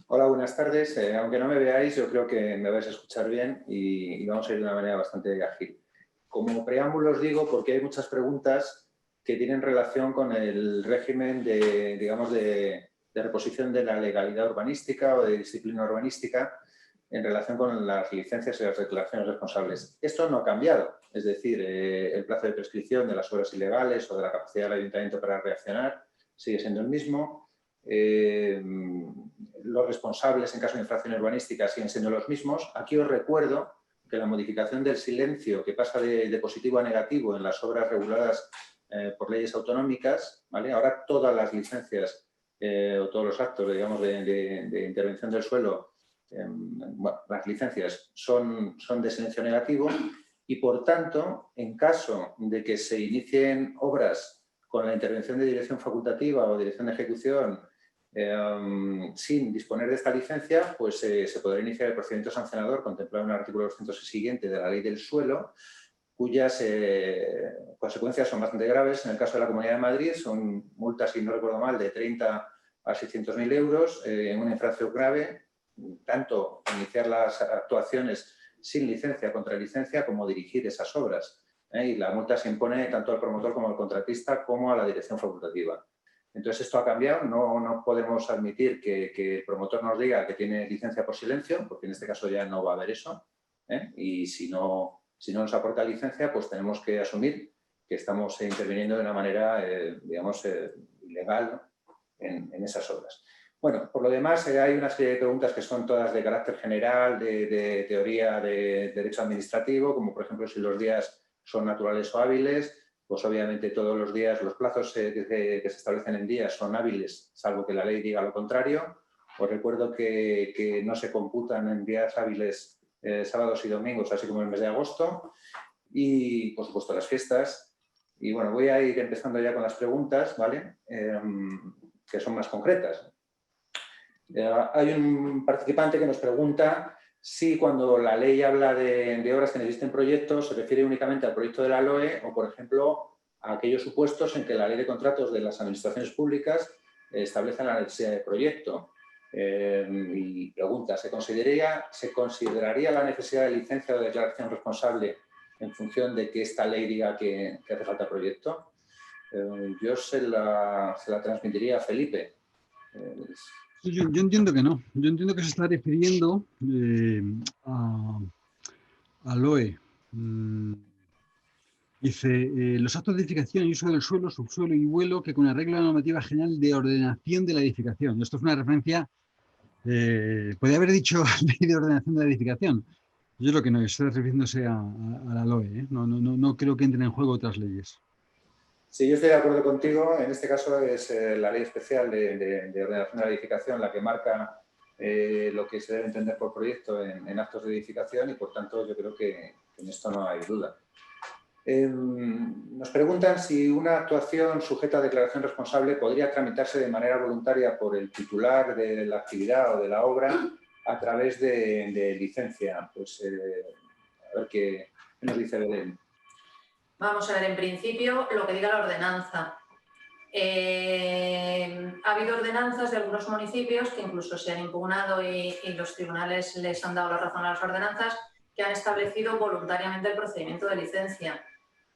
Hola, buenas tardes. Aunque no me veáis, yo creo que me vais a escuchar bien y vamos a ir de una manera bastante ágil. como preámbulo os digo porque hay muchas preguntas que tienen relación con el régimen de, digamos, de reposición de la legalidad urbanística o de disciplina urbanística en relación con las licencias y las declaraciones responsables. Esto no ha cambiado, es decir, el plazo de prescripción de las obras ilegales o de la capacidad del ayuntamiento para reaccionar sigue siendo el mismo. Los responsables en caso de infracción urbanística siguen siendo los mismos. Aquí os recuerdo que la modificación del silencio, que pasa de positivo a negativo en las obras reguladas por leyes autonómicas, ¿vale? Ahora todas las licencias o todos los actos, digamos, de intervención del suelo, bueno, las licencias son de silencio negativo y, por tanto, en caso de que se inicien obras con la intervención de dirección facultativa o dirección de ejecución sin disponer de esta licencia, pues se podrá iniciar el procedimiento sancionador contemplado en el artículo 200 y siguiente de la Ley del Suelo, cuyas consecuencias son bastante graves. En el caso de la Comunidad de Madrid son multas, si no recuerdo mal, de 30 a 600.000 euros en una infracción grave, tanto iniciar las actuaciones sin licencia, contra licencia, como dirigir esas obras. Y la multa se impone tanto al promotor como al contratista como a la dirección facultativa. Entonces esto ha cambiado, no podemos admitir que el promotor nos diga que tiene licencia por silencio, porque en este caso ya no va a haber eso, y si no nos aporta licencia, pues tenemos que asumir que estamos interviniendo de una manera, digamos, ilegal en esas obras. Bueno, por lo demás hay una serie de preguntas que son todas de carácter general, de teoría de derecho administrativo, como por ejemplo si los días son naturales o hábiles. Pues obviamente todos los días, los plazos que se establecen en días son hábiles, salvo que la ley diga lo contrario. Os recuerdo que no se computan en días hábiles sábados y domingos, así como el mes de agosto. Y, por supuesto, las fiestas. Y bueno, voy a ir empezando ya con las preguntas, ¿vale? Que son más concretas. Hay un participante que nos pregunta si cuando la ley habla de obras que necesiten proyectos se refiere únicamente al proyecto de la LOE o, por ejemplo, a aquellos supuestos en que la ley de contratos de las administraciones públicas establece la necesidad de proyecto. Y pregunta, ¿se consideraría la necesidad de licencia o de declaración responsable en función de que esta ley diga que hace falta proyecto? Yo se la transmitiría a Felipe. Yo entiendo que no. Yo entiendo que se está refiriendo a LOE. Dice, los actos de edificación y uso del suelo, subsuelo y vuelo que con arreglo a la normativa general de ordenación de la edificación. Esto es una referencia, podría haber dicho ley de ordenación de la edificación. Yo creo que no, estoy refiriéndose a la LOE. No creo que entren en juego otras leyes. Sí, yo estoy de acuerdo contigo. En este caso es la ley especial de ordenación de la edificación la que marca lo que se debe entender por proyecto en actos de edificación y, por tanto, yo creo que en esto no hay duda. Nos preguntan si una actuación sujeta a declaración responsable podría tramitarse de manera voluntaria por el titular de la actividad o de la obra a través de licencia. Pues a ver qué nos dice Belén. Vamos a ver, en principio, lo que diga la ordenanza. Ha habido ordenanzas de algunos municipios que incluso se han impugnado y los tribunales les han dado la razón a las ordenanzas que han establecido voluntariamente el procedimiento de licencia.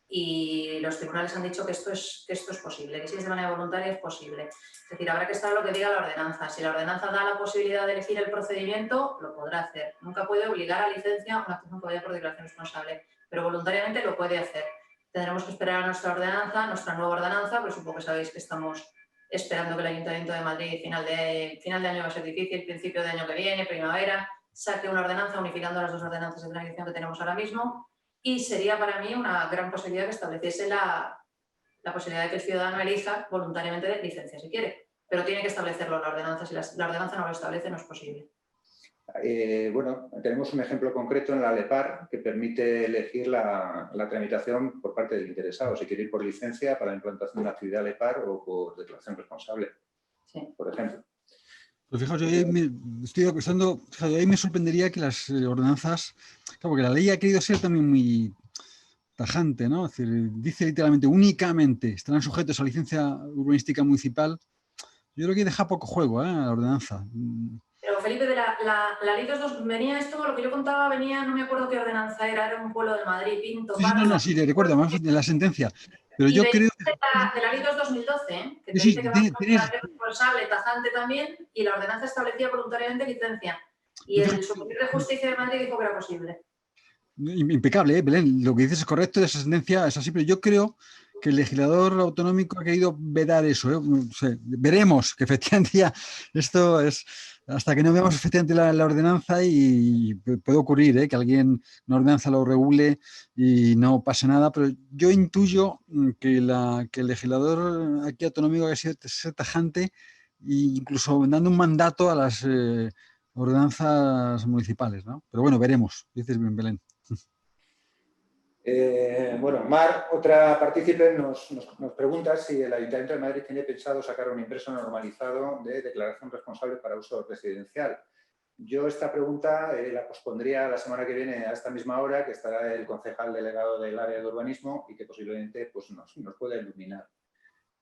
Y los tribunales han dicho que esto es posible, que si es de manera voluntaria es posible. Es decir, habrá que estar lo que diga la ordenanza. Si la ordenanza da la posibilidad de elegir el procedimiento, lo podrá hacer. Nunca puede obligar a licencia una actuación que vaya por declaración responsable, pero voluntariamente lo puede hacer. Tendremos que esperar a nuestra ordenanza, nuestra nueva ordenanza, pero supongo que sabéis que estamos esperando que el Ayuntamiento de Madrid, final de año va a ser difícil, principio de año que viene, primavera, saque una ordenanza unificando las dos ordenanzas de transición que tenemos ahora mismo. Y sería para mí una gran posibilidad que estableciese la posibilidad de que el ciudadano elija voluntariamente de licencia si quiere, pero tiene que establecerlo la ordenanza. Si la ordenanza no lo establece, no es posible. Bueno, tenemos un ejemplo concreto en la LEPAR que permite elegir la tramitación por parte del interesado, si quiere ir por licencia para la implantación de una actividad LEPAR o por declaración responsable, sí, por ejemplo. Pues fijaos, ahí me sorprendería que las ordenanzas, claro, porque la ley ha querido ser también muy tajante, ¿no? Es decir, dice literalmente únicamente estarán sujetos a licencia urbanística municipal. Yo creo que deja poco juego a la ordenanza. Pero Felipe, de la ley 22, venía esto, lo que yo contaba, venía, no me acuerdo qué ordenanza era un pueblo del Madrid, Pinto, Sí, no, sí, le recuerdo, además de la sentencia. Pero y yo venía creo de la ley 2-2012, que te sí, dice que va a tienes, ser responsable, tajante también, y la ordenanza establecía voluntariamente licencia. Y el Superior de Justicia de Madrid dijo que era posible. impecable, Belén, lo que dices es correcto, esa sentencia es así, pero yo creo que el legislador autonómico ha querido vedar eso. O sea, veremos que efectivamente ya esto es, hasta que no veamos efectivamente la ordenanza, y puede ocurrir que alguien, una ordenanza lo regule y no pase nada, pero yo intuyo que el legislador aquí autonómico ha sido ser tajante, e incluso dando un mandato a las ordenanzas municipales, ¿no? Pero bueno, veremos, dices bien, Belén. Bueno, Mar, otra partícipe, nos pregunta si el Ayuntamiento de Madrid tiene pensado sacar un impreso normalizado de declaración responsable para uso residencial. Yo esta pregunta la pospondría la semana que viene a esta misma hora, que estará el concejal delegado del área de urbanismo y que posiblemente pues, nos pueda iluminar.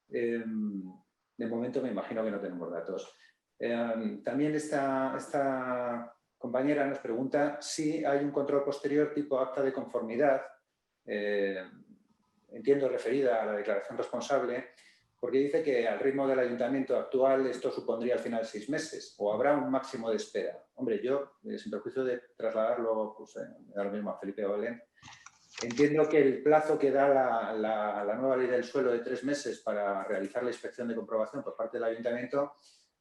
De momento me imagino que no tenemos datos. También esta compañera nos pregunta si hay un control posterior tipo acta de conformidad, entiendo referida a la declaración responsable, porque dice que al ritmo del ayuntamiento actual esto supondría al final 6 meses, o habrá un máximo de espera. Hombre, yo, sin perjuicio de trasladarlo pues, ahora mismo a Felipe o Belén, entiendo que el plazo que da la nueva ley del suelo de 3 meses para realizar la inspección de comprobación por parte del ayuntamiento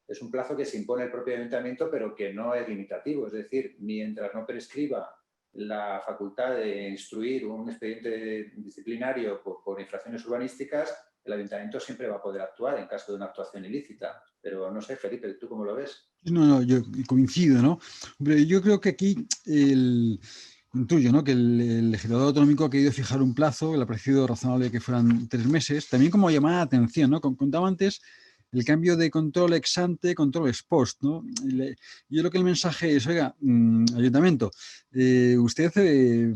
es un plazo que se impone el propio ayuntamiento, pero que no es limitativo. Es decir, mientras no prescriba la facultad de instruir un expediente disciplinario por infracciones urbanísticas, el ayuntamiento siempre va a poder actuar en caso de una actuación ilícita. Pero no sé, Felipe, ¿tú cómo lo ves? No, yo coincido, ¿no? Hombre, yo creo que aquí intuyo, ¿no?, que el legislador autonómico ha querido fijar un plazo, que le ha parecido razonable que fueran 3 meses, también como llamada la atención, ¿no? Contaba antes el cambio de control ex ante, control ex post, ¿no? Yo creo que el mensaje es, oiga, ayuntamiento, usted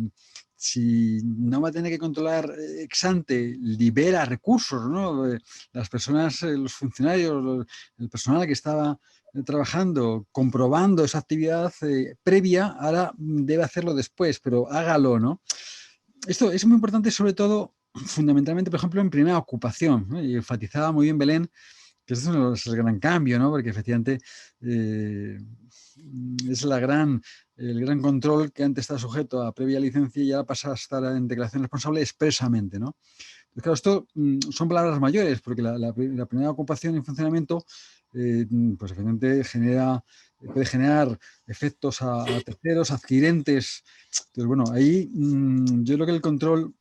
si no va a tener que controlar ex ante, libera recursos, ¿no? Las personas, los funcionarios, el personal que estaba trabajando, comprobando esa actividad previa, ahora debe hacerlo después, pero hágalo, ¿no? Esto es muy importante, sobre todo, fundamentalmente, por ejemplo, en primera ocupación, ¿no? Y enfatizaba muy bien Belén que ese es el gran cambio, ¿no? Porque efectivamente es el gran control que antes estaba sujeto a previa licencia y ahora pasa a estar en declaración responsable expresamente, ¿no? Entonces, claro, esto son palabras mayores, porque la primera ocupación en funcionamiento pues efectivamente puede generar efectos a terceros, adquirentes. Entonces, bueno, ahí yo creo que el control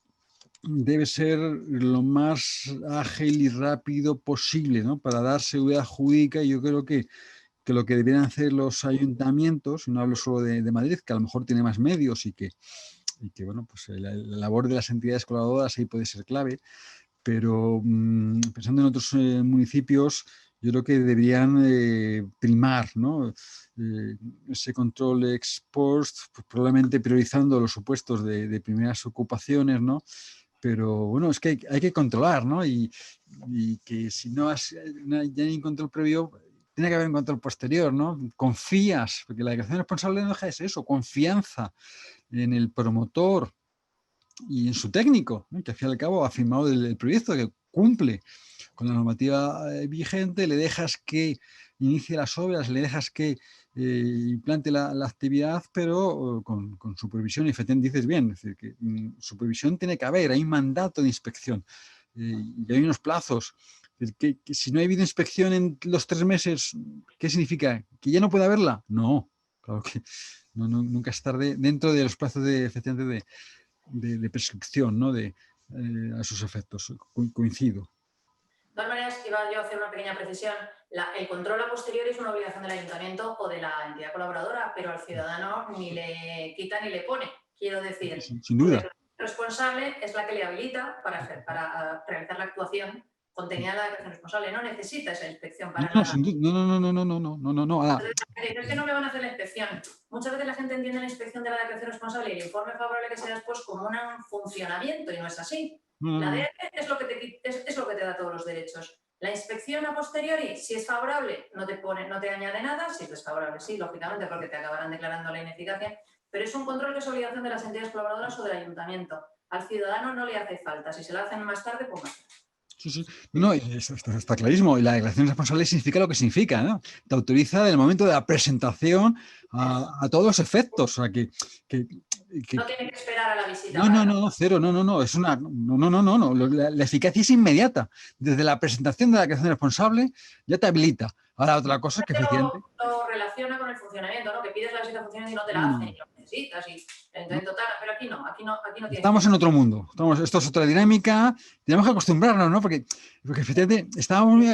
debe ser lo más ágil y rápido posible, ¿no? Para dar seguridad jurídica. Y yo creo que lo que deberían hacer los ayuntamientos, y no hablo solo de Madrid, que a lo mejor tiene más medios y que bueno, pues la labor de las entidades colaboradoras ahí puede ser clave, pero pensando en otros municipios, yo creo que deberían primar, ¿no? Ese control ex post, pues probablemente priorizando los supuestos de primeras ocupaciones, ¿no? Pero bueno, es que hay que controlar, ¿no? Y que si no ya hay un control previo, tiene que haber un control posterior, ¿no? Confías, porque la declaración responsable no deja de ser eso, confianza en el promotor y en su técnico, ¿no? Que al fin y al cabo ha firmado el proyecto, que cumple con la normativa vigente, le dejas que inicie las obras, le dejas que implante la actividad, pero con supervisión, y efectivamente dices bien, es decir, que supervisión tiene que haber, hay un mandato de inspección y hay unos plazos. Que si no ha habido inspección en los 3 meses, ¿qué significa? ¿Que ya no puede haberla? No, claro que nunca es tarde dentro de los plazos efectivamente de prescripción, ¿no? A sus efectos. Coincido. De todas maneras, iba yo a hacer una pequeña precisión. El control a posteriori es una obligación del ayuntamiento o de la entidad colaboradora, pero al ciudadano ni le quita ni le pone. Quiero decir, sin duda. el responsable es la que le habilita para realizar la actuación contenida en la declaración responsable. No necesita esa inspección para nada. No. Es que no me van a hacer la inspección. Muchas veces la gente entiende la inspección de la declaración responsable y el informe favorable que sea después como un funcionamiento, y no es así. La DR es lo que te da todos los derechos. La inspección a posteriori, si es favorable, no te añade nada, si es desfavorable, sí, lógicamente, porque te acabarán declarando la ineficacia, pero es un control que es obligación de las entidades colaboradoras o del ayuntamiento. Al ciudadano no le hace falta, si se lo hacen más tarde, pues más tarde. Sí, sí. No, está clarísimo. Y la declaración responsable significa lo que significa, ¿no? Te autoriza en el momento de la presentación a todos los efectos. O sea, No tiene que esperar a la visita. No, cero, no. Es una. No. La eficacia es inmediata. Desde la presentación de la declaración responsable ya te habilita. Ahora, otra cosa es que efectivamente. Lo relaciona con el funcionamiento, ¿no? Que pides la visita funcional y no te la hacen y lo necesitas. Y entonces, total, pero aquí no tiene. Estamos en otro mundo. Esto es otra dinámica. Tenemos que acostumbrarnos, ¿no? Porque efectivamente estábamos muy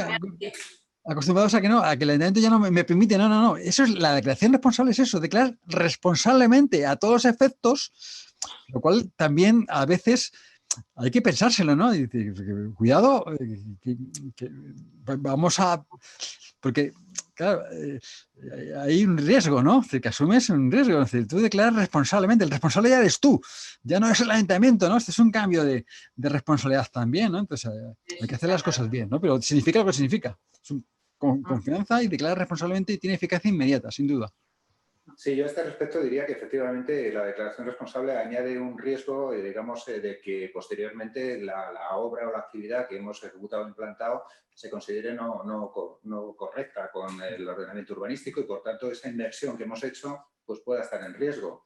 acostumbrados a que no, a que el ayuntamiento ya no me permite. No. Eso es la declaración responsable, es eso, declarar responsablemente a todos los efectos, lo cual también a veces hay que pensárselo, ¿no? Y decir, cuidado, que vamos a. Porque, claro, hay un riesgo, ¿no? Es decir, que asumes un riesgo. Es decir, tú declaras responsablemente. El responsable ya eres tú. Ya no es el ayuntamiento, ¿no? Este es un cambio de responsabilidad también, ¿no? Entonces, hay que hacer las cosas bien, ¿no? Pero significa lo que significa. Con confianza y declarar responsablemente y tiene eficacia inmediata, sin duda. Sí, yo a este respecto diría que efectivamente la declaración responsable añade un riesgo, digamos, de que posteriormente la obra o la actividad que hemos ejecutado o implantado se considere no correcta con el ordenamiento urbanístico y, por tanto, esa inversión que hemos hecho pues pueda estar en riesgo.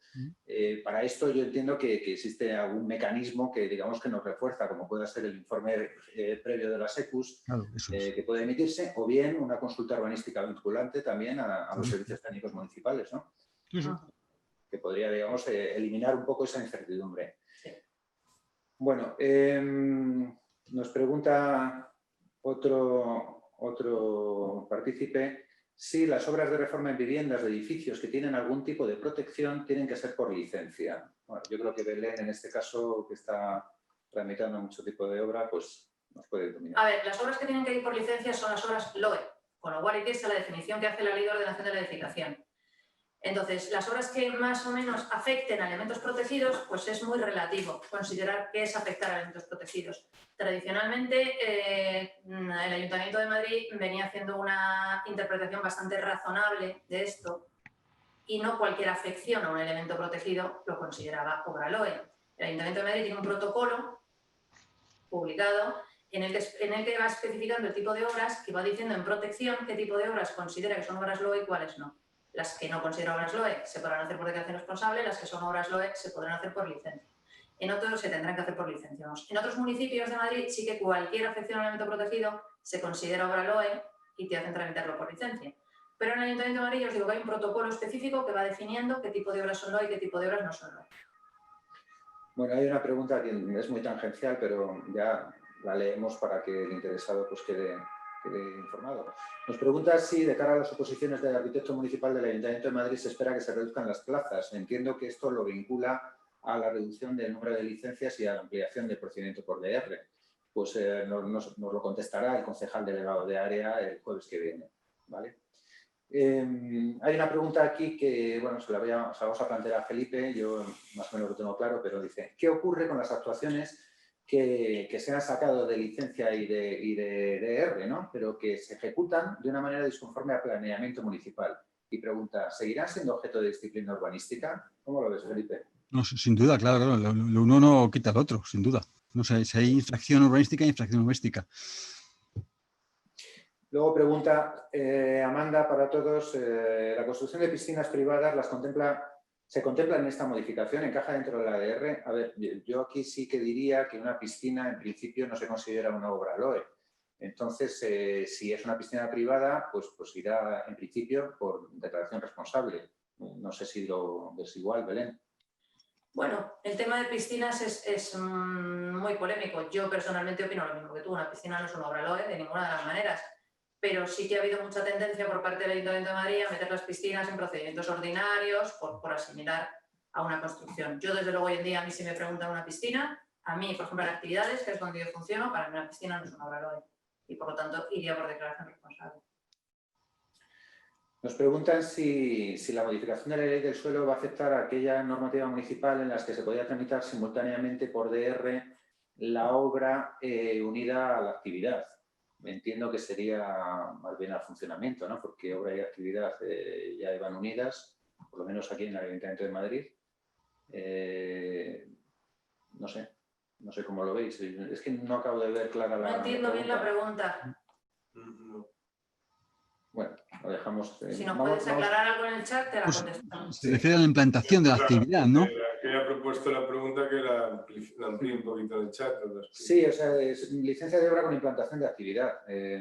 Para esto yo entiendo que existe algún mecanismo que, digamos, que nos refuerza, como pueda ser el informe previo de la SECUS, claro, eso es. que puede emitirse, o bien una consulta urbanística vinculante también a los servicios técnicos municipales, ¿no? Sí. Que podría, digamos, eliminar un poco esa incertidumbre. Sí. Bueno, nos pregunta otro partícipe si las obras de reforma en viviendas de edificios que tienen algún tipo de protección tienen que ser por licencia. Bueno, yo creo que Belén, en este caso, que está tramitando mucho tipo de obra, pues nos puede dominar. A ver, las obras que tienen que ir por licencia son las obras LOE, con lo cual hay que irse a la definición que hace la Ley de Ordenación de la Edificación. Entonces, las obras que más o menos afecten a elementos protegidos, pues es muy relativo considerar qué es afectar a elementos protegidos. Tradicionalmente, el Ayuntamiento de Madrid venía haciendo una interpretación bastante razonable de esto y no cualquier afección a un elemento protegido lo consideraba obra LOE. El Ayuntamiento de Madrid tiene un protocolo publicado en el que va especificando el tipo de obras, que va diciendo en protección qué tipo de obras considera que son obras LOE y cuáles no. Las que no considero obras LOE se podrán hacer por declaración responsable, las que son obras LOE se podrán hacer por licencia. En otros se tendrán que hacer por licencia. En otros municipios de Madrid sí que cualquier afección a un elemento protegido se considera obra LOE y te hacen tramitarlo por licencia. Pero en el Ayuntamiento de Madrid os digo que hay un protocolo específico que va definiendo qué tipo de obras son LOE y qué tipo de obras no son LOE. Bueno, hay una pregunta que es muy tangencial, pero ya la leemos para que el interesado pues quede informado. Nos pregunta si de cara a las oposiciones del arquitecto municipal del Ayuntamiento de Madrid se espera que se reduzcan las plazas. Entiendo que esto lo vincula a la reducción del número de licencias y a la ampliación del procedimiento por DR. Pues nos lo contestará el concejal delegado de área el jueves que viene, ¿vale? Hay una pregunta aquí que, bueno, se la vamos a plantear a Felipe, yo más o menos lo tengo claro, pero dice, ¿qué ocurre con las actuaciones que se han sacado de licencia y de DR, ¿no? Pero que se ejecutan de una manera disconforme al planeamiento municipal? Y pregunta, ¿seguirán siendo objeto de disciplina urbanística? ¿Cómo lo ves, Felipe? No, sin duda, claro. Lo uno no quita al otro, sin duda. No sé, si hay infracción urbanística, infracción urbanística. Luego pregunta Amanda para todos, ¿la construcción de piscinas privadas se contempla en esta modificación? ¿Encaja dentro de la ADR? A ver, yo aquí sí que diría que una piscina en principio no se considera una obra LOE. Entonces, si es una piscina privada, pues irá en principio por declaración responsable. No sé si lo ves igual, Belén. Bueno, el tema de piscinas es muy polémico. Yo personalmente opino lo mismo que tú. Una piscina no es una obra LOE de ninguna de las maneras. Pero sí que ha habido mucha tendencia por parte del Ayuntamiento de Madrid a meter las piscinas en procedimientos ordinarios por asimilar a una construcción. Yo, desde luego, hoy en día, a mí si me preguntan una piscina, a mí, por ejemplo, en actividades, que es donde yo funciono, para mí una piscina no es una obra LOE y, por lo tanto, iría por declaración responsable. Nos preguntan si la modificación de la ley del suelo va a afectar a aquella normativa municipal en las que se podía tramitar simultáneamente por DR la obra unida a la actividad. entiendo que sería más bien al funcionamiento, ¿no? Porque obra y actividad ya iban unidas, por lo menos aquí en el Ayuntamiento de Madrid. No sé cómo lo veis. Es que no acabo de ver clara la No entiendo bien la pregunta. Bueno, lo dejamos. Si nos puedes aclarar algo en el chat, te la contestamos. Se refiere a la implantación de la actividad, ¿no? Que haya propuesto la pregunta que la amplíe un poquito en el chat. Sí, o sea, es licencia de obra con implantación de actividad.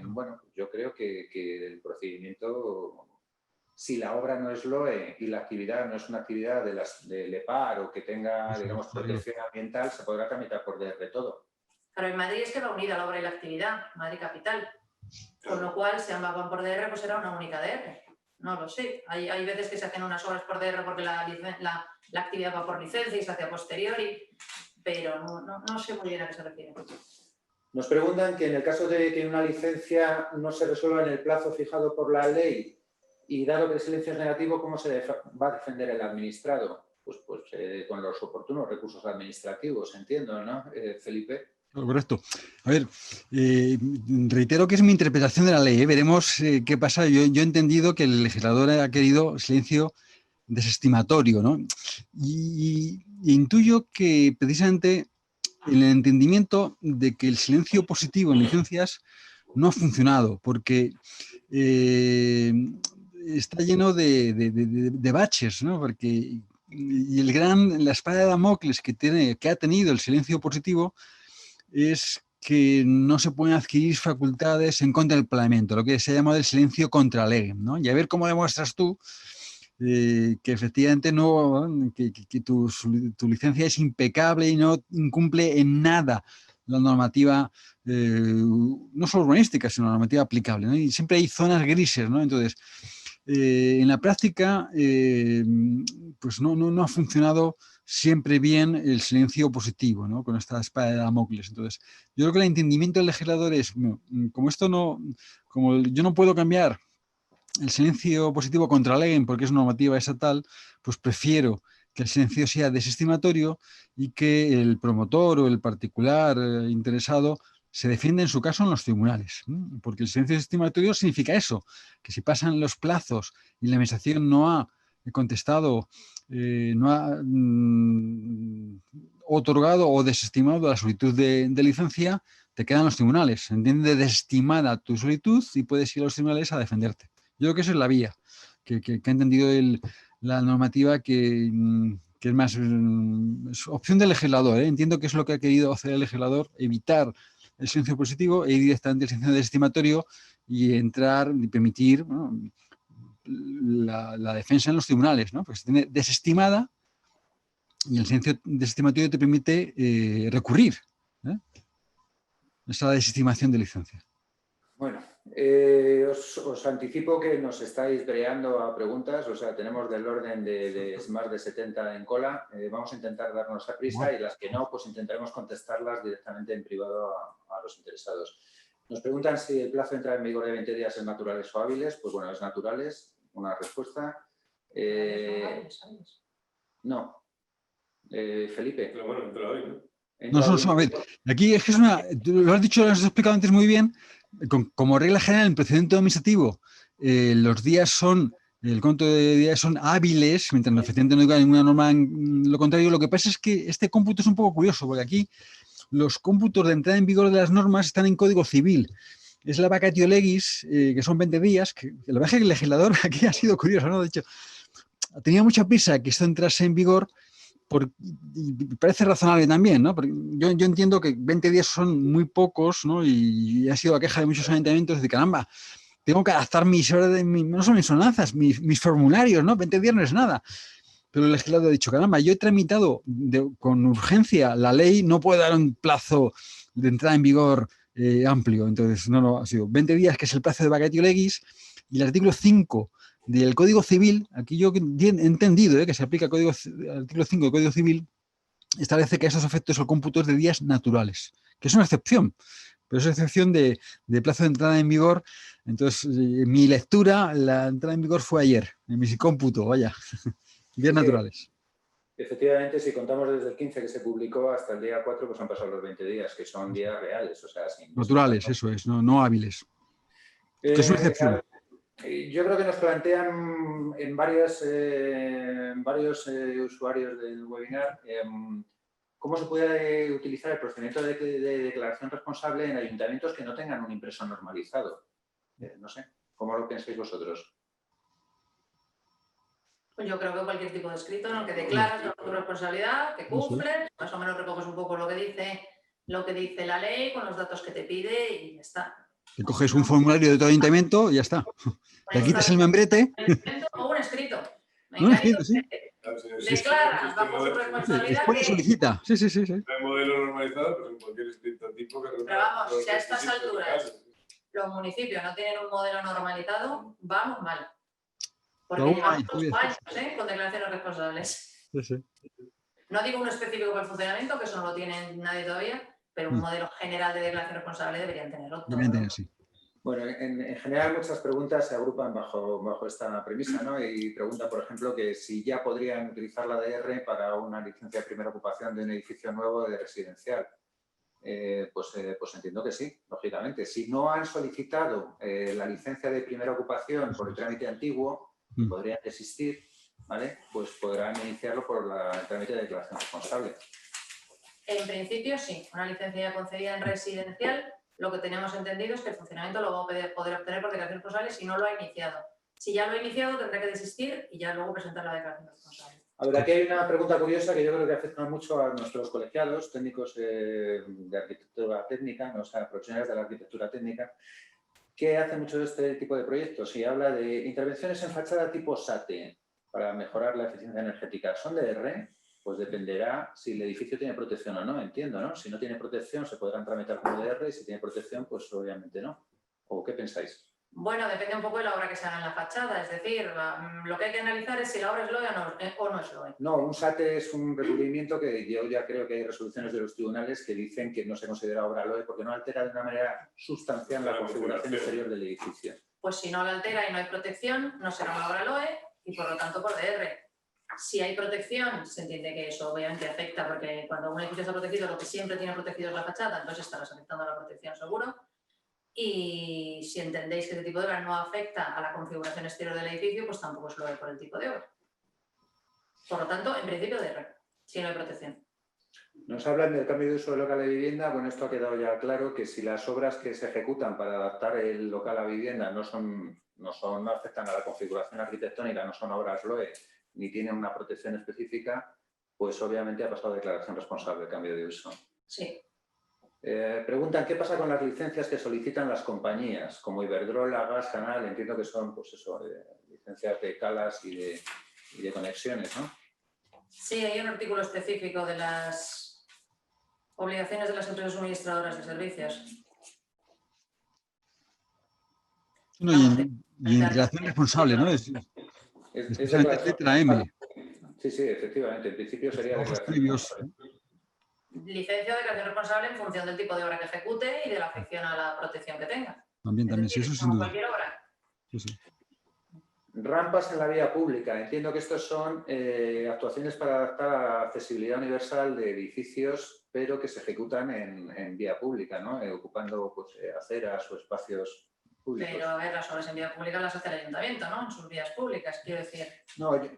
Bueno, yo creo que el procedimiento, si la obra no es LOE y la actividad no es una actividad de LEPAR o que tenga, digamos, protección ambiental, se podrá tramitar por DR todo. Pero en Madrid es que va unida la obra y la actividad, Madrid Capital. Con lo cual, si ambas van por DR, pues será una única DR. No lo sé. Hay veces que se hacen unas obras por DR porque la actividad va por licencia y se hace a posteriori, pero no sé muy bien a qué se refiere. Nos preguntan que en el caso de que una licencia no se resuelva en el plazo fijado por la ley y dado que el silencio es negativo, ¿cómo se va a defender el administrado? Pues con los oportunos recursos administrativos, entiendo, ¿no, Felipe? Correcto. A ver, reitero que es mi interpretación de la ley. Veremos qué pasa. Yo he entendido que el legislador ha querido silencio desestimatorio, ¿no? Y intuyo que precisamente el entendimiento de que el silencio positivo en licencias no ha funcionado, porque está lleno de baches, ¿no? Porque la espada de Damocles que ha tenido el silencio positivo es que no se pueden adquirir facultades en contra del planeamiento, lo que se ha llamado el silencio contra ley, ¿no? Y a ver cómo demuestras tú que efectivamente que tu licencia es impecable y no incumple en nada la normativa, no solo urbanística, sino la normativa aplicable, ¿no? Y siempre hay zonas grises, ¿no? Entonces, en la práctica, pues no ha funcionado siempre bien el silencio positivo, ¿no? Con esta espada de Damocles. Entonces, yo creo que el entendimiento del legislador es, como yo no puedo cambiar el silencio positivo contra la ley porque es normativa estatal, pues prefiero que el silencio sea desestimatorio y que el promotor o el particular interesado se defienda en su caso en los tribunales, ¿no? Porque el silencio desestimatorio significa eso, que si pasan los plazos y la administración no ha contestado, no ha otorgado o desestimado la solicitud de licencia, te quedan los tribunales. Se entiende desestimada tu solicitud y puedes ir a los tribunales a defenderte. Yo creo que esa es la vía que ha entendido la normativa que es más es opción del legislador, ¿eh? Entiendo que es lo que ha querido hacer el legislador, evitar el silencio positivo e ir directamente al silencio desestimatorio y entrar y permitir, ¿no?, la defensa en los tribunales, ¿no? Porque se tiene desestimada y el silencio desestimatorio te permite recurrir, ¿eh? Esa desestimación de licencia. Bueno, os anticipo que nos estáis breando a preguntas, o sea, tenemos del orden de más de 70 en cola. Vamos a intentar darnos a prisa y las que no, pues intentaremos contestarlas directamente en privado a los interesados. Nos preguntan si el plazo de entrada en vigor de 20 días es naturales o hábiles. Pues bueno, es naturales, una respuesta. No. Felipe. Pero bueno, entra hoy, ¿no? No, a ver, aquí es que lo has dicho, lo has explicado antes muy bien. Como regla general, en el procedimiento administrativo, los días el cómputo de días son hábiles, mientras efectivamente no diga ninguna norma en lo contrario. Lo que pasa es que este cómputo es un poco curioso, porque aquí los cómputos de entrada en vigor de las normas están en Código Civil. Es la vacatio legis, que son 20 días, que la verdad es que el legislador aquí ha sido curioso, ¿no? De hecho, tenía mucha prisa que esto entrase en vigor. Y parece razonable también, ¿no? Porque yo entiendo que 20 días son muy pocos, ¿no? Y ha sido la queja de muchos ayuntamientos de caramba, tengo que adaptar no son mis ordenanzas, mis formularios, ¿no? 20 días no es nada. Pero el legislador ha dicho, caramba, yo he tramitado con urgencia la ley, no puedo dar un plazo de entrada en vigor amplio. Entonces, no, ha sido 20 días, que es el plazo de vacatio legis, y el artículo 5 del Código Civil, aquí yo he entendido que se aplica el artículo 5 del Código Civil, establece que a esos efectos el cómputo es de días naturales, que es una excepción, pero es una excepción de plazo de entrada en vigor. Entonces, en mi lectura, la entrada en vigor fue ayer, en mi cómputo, vaya, días naturales. Efectivamente, si contamos desde el 15 que se publicó hasta el día 4, pues han pasado los 20 días, que son días reales. O sea, sin Naturales, eso es, no hábiles. Que es una excepción. Yo creo que nos plantean en varios usuarios del webinar cómo se puede utilizar el procedimiento de declaración responsable en ayuntamientos que no tengan un impreso normalizado. No sé, ¿cómo lo pensáis vosotros? Pues yo creo que cualquier tipo de escrito en el que declaras tu responsabilidad, que cumples, más o menos recoges un poco lo que dice la ley con los datos que te pide y ya está. Te coges un formulario de tu ayuntamiento y ya está. Te quitas el membrete. O un escrito. Un escrito, sí. Declaras bajo su responsabilidad. Después solicita. Sí. El modelo normalizado, pues en cualquier escrito tipo que... Pero vamos, si a estas alturas los municipios no tienen un modelo normalizado, vamos mal. Porque llevamos 2 años con declaraciones responsables. Sí. No digo uno específico para el funcionamiento, que eso no lo tiene nadie todavía, pero un modelo general de declaración responsable deberían tenerlo. Deberían tener, sí. Bueno, en general muchas preguntas se agrupan bajo esta premisa, ¿no? Y pregunta, por ejemplo, que si ya podrían utilizar la DR para una licencia de primera ocupación de un edificio nuevo de residencial. Pues entiendo que sí, lógicamente. Si no han solicitado la licencia de primera ocupación por el trámite antiguo, podrían desistir, ¿vale? Pues podrán iniciarlo por el trámite de declaración responsable. En principio, sí. Una licencia ya concedida en residencial, lo que tenemos entendido es que el funcionamiento lo va a poder obtener por declaración responsable si no lo ha iniciado. Si ya lo ha iniciado, tendrá que desistir y ya luego presentar la declaración responsable. A ver, aquí hay una pregunta curiosa que yo creo que afecta mucho a nuestros colegiados, técnicos de arquitectura técnica, o sea, profesionales de la arquitectura técnica, que hacen mucho de este tipo de proyectos y habla de intervenciones en fachada tipo SATE para mejorar la eficiencia energética. ¿Son de DR? Pues dependerá si el edificio tiene protección o no, entiendo, ¿no? Si no tiene protección se podrán tramitar como DR y si tiene protección, pues obviamente no. ¿O qué pensáis? Bueno, depende un poco de la obra que se haga en la fachada, es decir, lo que hay que analizar es si la obra es LOE o no es LOE. No, un SATE es un requerimiento que yo ya creo que hay resoluciones de los tribunales que dicen que no se considera obra LOE porque no altera de una manera sustancial la configuración exterior del edificio. Pues si no la altera y no hay protección, no será una obra LOE y por lo tanto por DR. Si hay protección, se entiende que eso obviamente afecta porque cuando un edificio está protegido, lo que siempre tiene protegido es la fachada, entonces estarás afectando a la protección seguro. Y si entendéis que ese tipo de obra no afecta a la configuración exterior del edificio, pues tampoco es LOE por el tipo de obra. Por lo tanto, en principio DR, si no hay protección. Nos hablan del cambio de uso del local de vivienda. Bueno, esto ha quedado ya claro que si las obras que se ejecutan para adaptar el local a vivienda no afectan a la configuración arquitectónica, no son obras LOE ni tienen una protección específica, pues obviamente ha pasado a declaración responsable el cambio de uso. Sí. Preguntan, ¿qué pasa con las licencias que solicitan las compañías? Como Iberdrola, Gas, Canal, entiendo que son pues eso, licencias de calas y de conexiones, ¿no? Sí, hay un artículo específico de las obligaciones de las empresas suministradoras de servicios. No, y en declaración responsable, ¿no? Especialmente letra M. Sí, efectivamente. En principio sería licencia o declaración responsable en función del tipo de obra que ejecute y de la afección a la protección que tenga. También, sí, eso sin duda. Cualquier obra. Sí. Rampas en la vía pública. Entiendo que estos son actuaciones para adaptar a la accesibilidad universal de edificios, pero que se ejecutan en vía pública, ¿no? Ocupando pues, aceras o espacios públicos. Pero, a ver, las obras en vía pública las hace el ayuntamiento, ¿no? En sus vías públicas, quiero decir. No, yo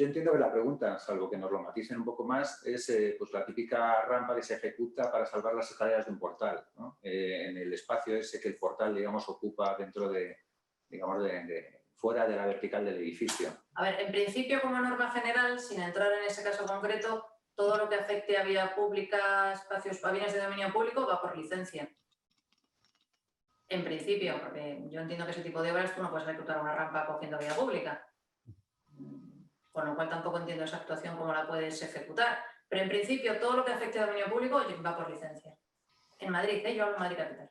entiendo que la pregunta, salvo que nos lo maticen un poco más, es pues la típica rampa que se ejecuta para salvar las escaleras de un portal, ¿no? En el espacio ese que el portal, digamos, ocupa dentro de, digamos, fuera de la vertical del edificio. A ver, en principio, como norma general, sin entrar en ese caso concreto, todo lo que afecte a vía pública, espacios, a bienes de dominio público, va por licencia. En principio, porque yo entiendo que ese tipo de obras tú no puedes ejecutar una rampa cogiendo vía pública. Con lo cual tampoco entiendo esa actuación cómo la puedes ejecutar. Pero en principio, todo lo que afecte a dominio público va por licencia. En Madrid, yo hablo en Madrid capital.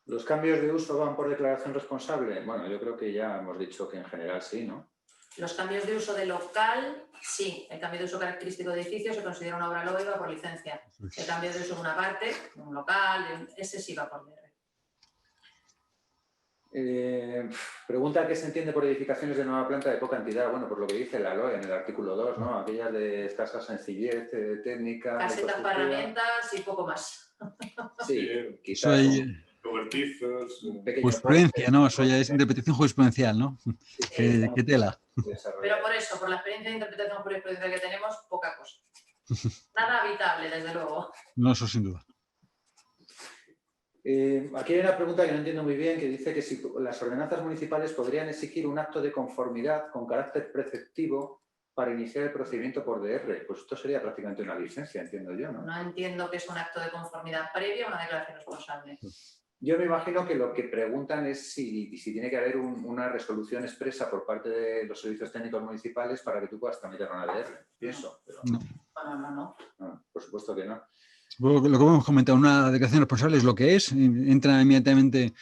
¿Los cambios de uso van por declaración responsable? Bueno, yo creo que ya hemos dicho que en general sí, ¿no? Los cambios de uso de local, sí. El cambio de uso característico de edificio se considera una obra LOE y va por licencia. El cambio de uso de una parte, un local, ese sí va por DR. Pregunta qué se entiende por edificaciones de nueva planta de poca entidad. Bueno, por lo que dice la LOE en el artículo 2, ¿no? Aquellas de escasa sencillez técnica. Casetas para herramientas y poco más. Sí, quizás Soy Cobertizos. un pequeño jurisprudencia, ¿no? Eso ya es porte. interpretación jurisprudencial, ¿no? Sí, ¿Qué tela? Pero por eso, por la experiencia de interpretación jurisprudencial que tenemos, poca cosa. Nada habitable, desde luego. No, eso sin duda. Aquí hay una pregunta que no entiendo muy bien, que dice que si las ordenanzas municipales podrían exigir un acto de conformidad con carácter preceptivo para iniciar el procedimiento por DR. Pues esto sería prácticamente una licencia, entiendo yo, ¿no? No entiendo que es un acto de conformidad previo a una declaración responsable. Yo me imagino que lo que preguntan es si tiene que haber una resolución expresa por parte de los servicios técnicos municipales para que tú puedas tramitar una DR. Pienso, pero No. no, por supuesto que no. Lo que hemos comentado, una declaración responsable es lo que es, entra inmediatamente,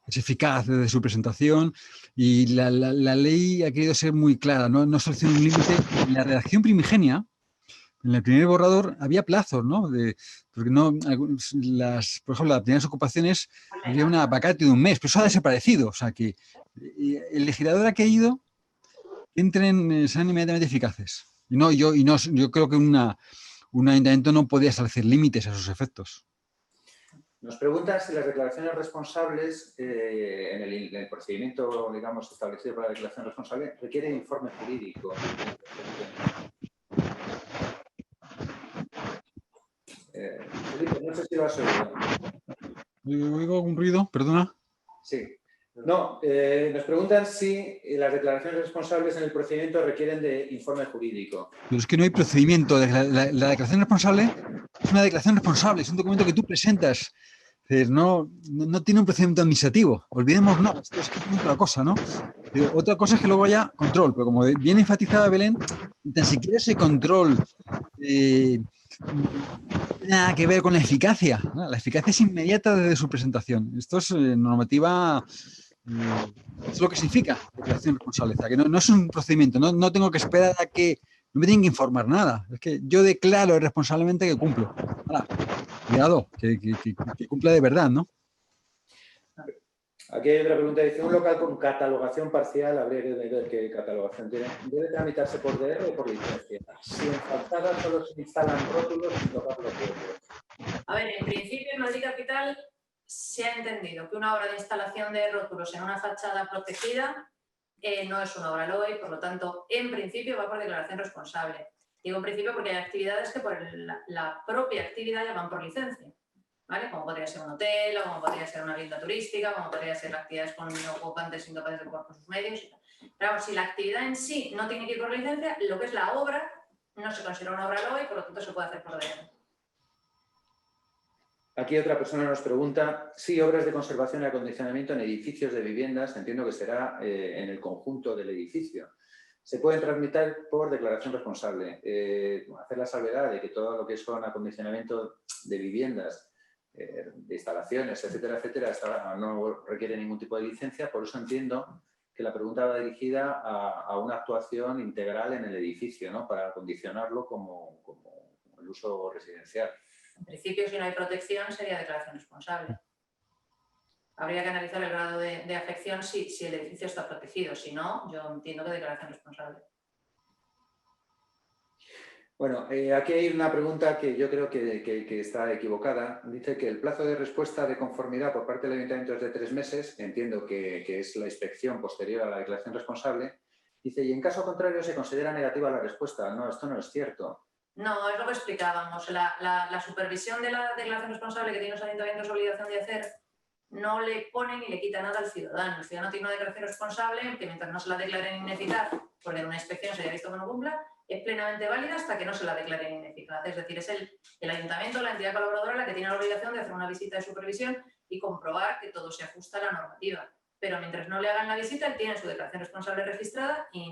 es eficaz desde su presentación y la ley ha querido ser muy clara, no estableciendo un límite. En la redacción primigenia, en el primer borrador, había plazos, ¿no? Porque no, por ejemplo, las primeras ocupaciones había una vacante de un mes, pero eso ha desaparecido. O sea que el legislador ha querido que sean inmediatamente eficaces. Yo creo que un ayuntamiento no podía establecer límites a sus efectos. Nos preguntan si las declaraciones responsables en el procedimiento, digamos, establecido para la declaración responsable requieren informe jurídico. Felipe, no sé si lo has oído. ¿Oigo algún ruido? Perdona. Sí. No, nos preguntan si las declaraciones responsables en el procedimiento requieren de informe jurídico. Pero es que no hay procedimiento. La declaración responsable es una declaración responsable, es un documento que tú presentas. No tiene un procedimiento administrativo. Olvidemos, no, esto es otra cosa, ¿no? Otra cosa es que luego haya control, pero como bien enfatizaba Belén, tan siquiera ese control no tiene nada que ver con la eficacia, ¿no? La eficacia es inmediata desde su presentación. Esto es normativa, es lo que significa declaración responsable. O sea, que no es un procedimiento, no tengo que esperar a que, no me tienen que informar nada. Es que yo declaro responsablemente que cumplo. Ahora, cuidado, que cumpla de verdad, ¿no? Aquí hay otra pregunta. Dice, un local con catalogación parcial, habría que ver qué catalogación tiene. ¿Debe tramitarse por DR o por licencia? Si en fachada solo se instalan rótulos sin tocar los rótulos. A ver, en principio en Madrid Capital se ha entendido que una obra de instalación de rótulos en una fachada protegida no es una obra LOE, por lo tanto, en principio va por declaración responsable. Digo en principio porque hay actividades que por la propia actividad ya van por licencia, ¿vale? Como podría ser un hotel, o como podría ser una vivienda turística, como podría ser actividades con ocupantes incapaces de por sus medios. Pero si la actividad en sí no tiene que ir por licencia, lo que es la obra no se considera una obra LOE y por lo tanto se puede hacer por DR. Aquí otra persona nos pregunta si obras de conservación y acondicionamiento en edificios de viviendas, entiendo que será en el conjunto del edificio, se pueden tramitar por declaración responsable. Hacer la salvedad de que todo lo que son acondicionamiento de viviendas, de instalaciones, etcétera, etcétera, no requiere ningún tipo de licencia, por eso entiendo que la pregunta va dirigida a una actuación integral en el edificio, ¿no? Para acondicionarlo como el uso residencial. En principio, si no hay protección, sería declaración responsable. Habría que analizar el grado de afección si el edificio está protegido. Si no, yo entiendo que declaración responsable. Bueno, aquí hay una pregunta que yo creo que está equivocada. Dice que el plazo de respuesta de conformidad por parte del ayuntamiento es de 3 meses. Entiendo que es la inspección posterior a la declaración responsable. Dice, y en caso contrario se considera negativa la respuesta. No, esto no es cierto. No, es lo que explicábamos. La supervisión de la declaración responsable que tienen los ayuntamientos obligación de hacer no le pone ni le quita nada al ciudadano. El ciudadano tiene una declaración responsable que mientras no se la declaren ineficaz, porque en una inspección se haya visto que no cumpla, es plenamente válida hasta que no se la declaren ineficaz. Es decir, es el ayuntamiento, la entidad colaboradora, la que tiene la obligación de hacer una visita de supervisión y comprobar que todo se ajusta a la normativa. Pero mientras no le hagan la visita, él tiene su declaración responsable registrada y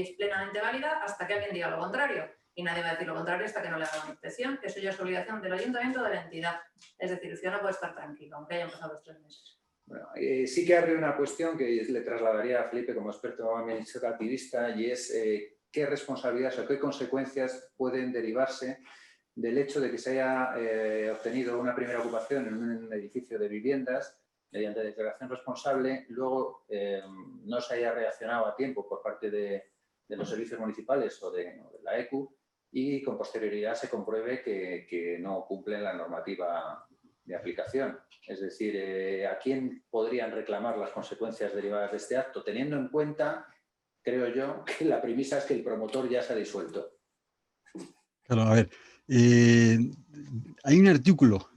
es plenamente válida hasta que alguien diga lo contrario. Y nadie va a decir lo contrario hasta que no le haga una inspección, que eso ya es obligación del ayuntamiento o de la entidad. Es decir, el ciudadano puede estar tranquilo, aunque hayan pasado los 3 meses. Bueno, sí que abre una cuestión que le trasladaría a Felipe como experto administrativista y es qué responsabilidades o qué consecuencias pueden derivarse del hecho de que se haya obtenido una primera ocupación en un edificio de viviendas mediante declaración responsable, luego no se haya reaccionado a tiempo por parte de los servicios municipales o de la ECU y con posterioridad se compruebe que no cumplen la normativa de aplicación. Es decir, ¿a quién podrían reclamar las consecuencias derivadas de este acto? Teniendo en cuenta, creo yo, que la premisa es que el promotor ya se ha disuelto. Claro, a ver, hay un artículo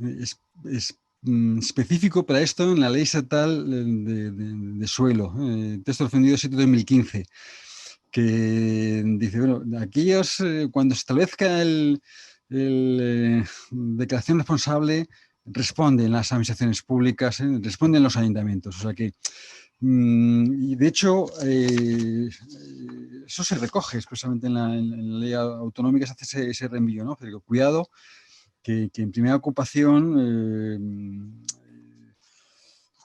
específico para esto en la Ley Estatal de Suelo, texto defendido 7/2015, que dice, bueno, aquellos, cuando se establezca declaración responsable, responden las administraciones públicas, responden los ayuntamientos. O sea que, y de hecho, eso se recoge expresamente en la ley autonómica, se hace ese reenvío, ¿no? Pero cuidado, que en primera ocupación,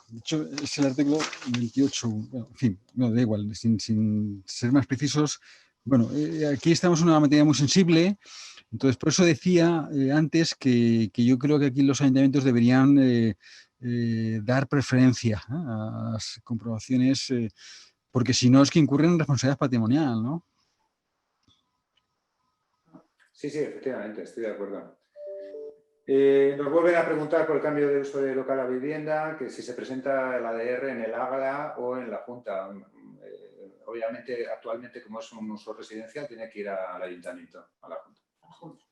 de hecho, es el artículo 28, bueno, en fin, no, da igual, sin ser más precisos. Bueno, aquí estamos en una materia muy sensible, entonces por eso decía antes que yo creo que aquí los ayuntamientos deberían dar preferencia a las comprobaciones, porque si no es que incurren en responsabilidad patrimonial, ¿no? Sí, efectivamente, estoy de acuerdo. Nos vuelven a preguntar por el cambio de uso de local a vivienda, que si se presenta el ADR en el ágala o en la Junta. Obviamente, actualmente, como es un uso residencial, tiene que ir al ayuntamiento, a la Junta.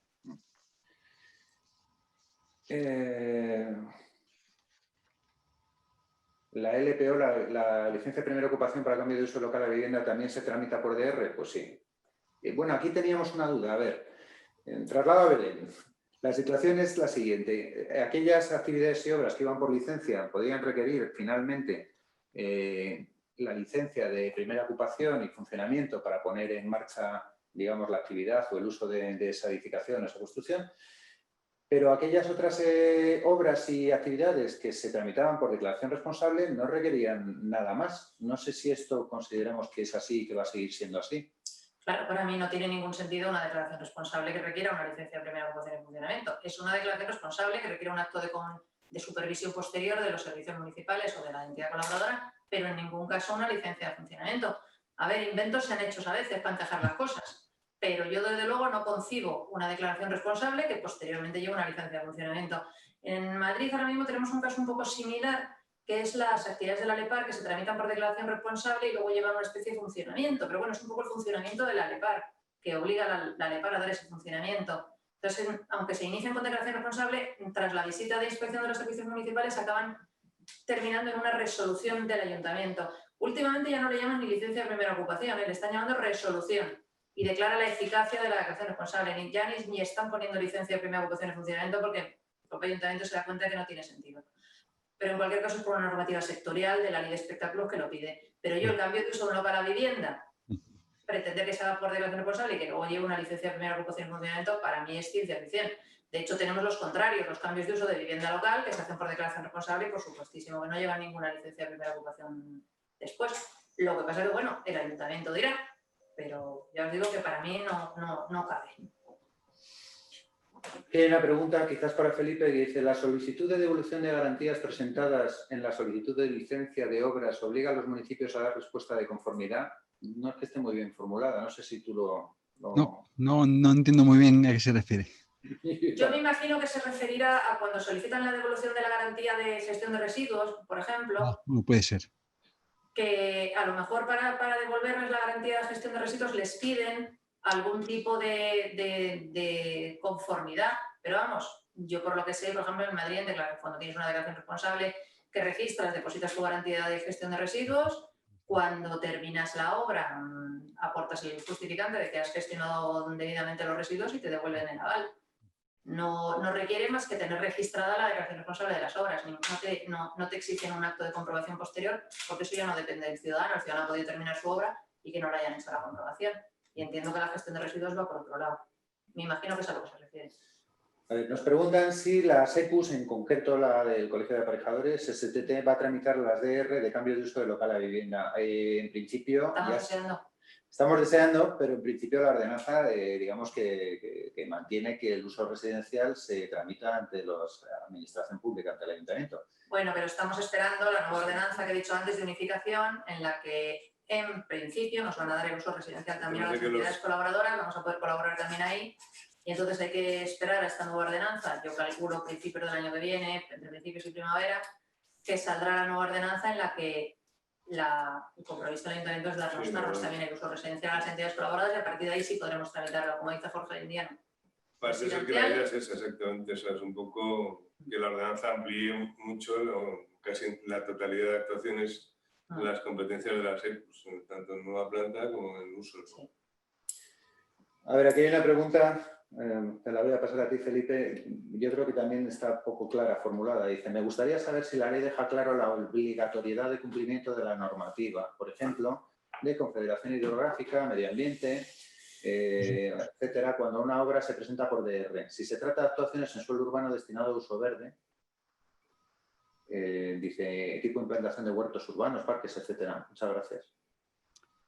¿La LPO, la licencia de primera ocupación para cambio de uso local a vivienda, también se tramita por DR? Pues sí. Bueno, aquí teníamos una duda. A ver, traslado a Belén. La situación es la siguiente. Aquellas actividades y obras que iban por licencia podrían requerir finalmente la licencia de primera ocupación y funcionamiento para poner en marcha, digamos, la actividad o el uso de esa edificación o esa construcción. Pero aquellas otras obras y actividades que se tramitaban por declaración responsable no requerían nada más. No sé si esto consideramos que es así y que va a seguir siendo así. Claro, para mí no tiene ningún sentido una declaración responsable que requiera una licencia de primera ocupación y funcionamiento. Es una declaración responsable que requiere un acto de supervisión posterior de los servicios municipales o de la entidad colaboradora, pero en ningún caso una licencia de funcionamiento. A ver, inventos se han hecho a veces para encajar las cosas, pero yo desde luego no concibo una declaración responsable que posteriormente lleve una licencia de funcionamiento. En Madrid ahora mismo tenemos un caso un poco similar, que es las actividades de la LEPAR que se tramitan por declaración responsable y luego llevan una especie de funcionamiento. Pero bueno, es un poco el funcionamiento de la LEPAR, que obliga a la LEPAR a dar ese funcionamiento. Entonces, aunque se inician con declaración responsable, tras la visita de inspección de los servicios municipales acaban terminando en una resolución del ayuntamiento. Últimamente ya no le llaman ni licencia de primera ocupación, le están llamando resolución y declara la eficacia de la declaración responsable. Ya ni están poniendo licencia de primera ocupación en funcionamiento porque el propio ayuntamiento se da cuenta de que no tiene sentido. Pero en cualquier caso es por una normativa sectorial de la ley de espectáculos que lo pide. Pero yo el cambio de uso de un local a vivienda, pretender que se haga por declaración responsable y que luego lleve una licencia de primera ocupación y funcionamiento, para mí es ciencia ficción. De hecho, tenemos los contrarios, los cambios de uso de vivienda local que se hacen por declaración responsable y por supuestísimo que no llevan ninguna licencia de primera ocupación después. Lo que pasa es que, bueno, el ayuntamiento dirá, pero ya os digo que para mí no cabe. Hay una pregunta quizás para Felipe que dice: ¿la solicitud de devolución de garantías presentadas en la solicitud de licencia de obras obliga a los municipios a dar respuesta de conformidad? No es que esté muy bien formulada, no sé si tú lo... No entiendo muy bien a qué se refiere. Yo me imagino que se referirá a cuando solicitan la devolución de la garantía de gestión de residuos, por ejemplo. No puede ser. Que a lo mejor para devolverles la garantía de gestión de residuos les piden algún tipo de conformidad. Pero vamos, yo por lo que sé, por ejemplo, en Madrid, cuando tienes una declaración responsable que registras, depositas tu garantía de gestión de residuos. Cuando terminas la obra, aportas el justificante de que has gestionado debidamente los residuos y te devuelven el aval. No requiere más que tener registrada la declaración responsable de las obras. No te exigen un acto de comprobación posterior, porque eso ya no depende del ciudadano. El ciudadano ha podido terminar su obra y que no le hayan hecho la comprobación. Y entiendo que la gestión de residuos va por otro lado. Me imagino que es a lo que se refiere. A ver, nos preguntan si la SECUS, en concreto la del Colegio de Aparejadores, STT, va a tramitar las DR de cambio de uso de local a vivienda. En principio, Estamos deseando, pero en principio la ordenanza, digamos que mantiene que el uso residencial se tramita ante la administración pública, ante el ayuntamiento. Bueno, pero estamos esperando la nueva ordenanza que he dicho antes de unificación, en la que en principio nos van a dar el uso residencial también a las entidades colaboradoras, vamos a poder colaborar también ahí. Y entonces hay que esperar a esta nueva ordenanza. Yo calculo principios del año que viene, entre principios y primavera, que saldrá la nueva ordenanza en la que el compromiso del ayuntamiento es darnos también el uso residencial a las entidades colaboradoras y a partir de ahí sí podremos tramitarlo, como dice Jorge hoy en día. Parece ser que la idea es esa, exactamente. O sea, es un poco que la ordenanza amplíe mucho, casi la totalidad de actuaciones, las competencias de la SEP, pues, tanto en nueva planta como en uso. Sí. A ver, aquí hay una pregunta. Te la voy a pasar a ti, Felipe. Yo creo que también está poco clara formulada. Dice, me gustaría saber si la ley deja claro la obligatoriedad de cumplimiento de la normativa, por ejemplo, de confederación hidrográfica, medio ambiente, etcétera, cuando una obra se presenta por DR. Si se trata de actuaciones en suelo urbano destinado a uso verde, dice, tipo de implantación de huertos urbanos, parques, etcétera. Muchas gracias.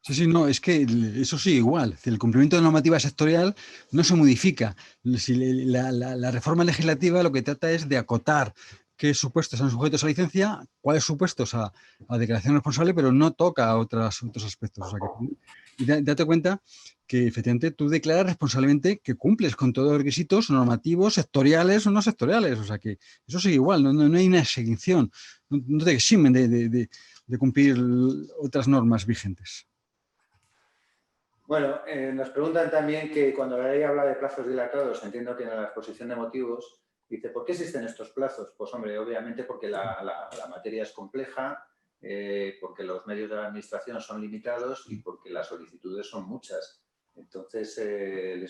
Sí, no, es que eso sigue igual. El cumplimiento de normativa sectorial no se modifica. La reforma legislativa lo que trata es de acotar qué supuestos están sujetos a licencia, cuáles supuestos a declaración responsable, pero no toca a otros aspectos. O sea y date cuenta que efectivamente tú declaras responsablemente que cumples con todos los requisitos normativos, sectoriales o no sectoriales. O sea que eso sigue igual, no hay una exención, no te eximen de cumplir otras normas vigentes. Bueno, nos preguntan también que cuando la ley habla de plazos dilatados, entiendo que en la exposición de motivos, dice, ¿por qué existen estos plazos? Pues hombre, obviamente porque la materia es compleja, porque los medios de la administración son limitados y porque las solicitudes son muchas. Entonces,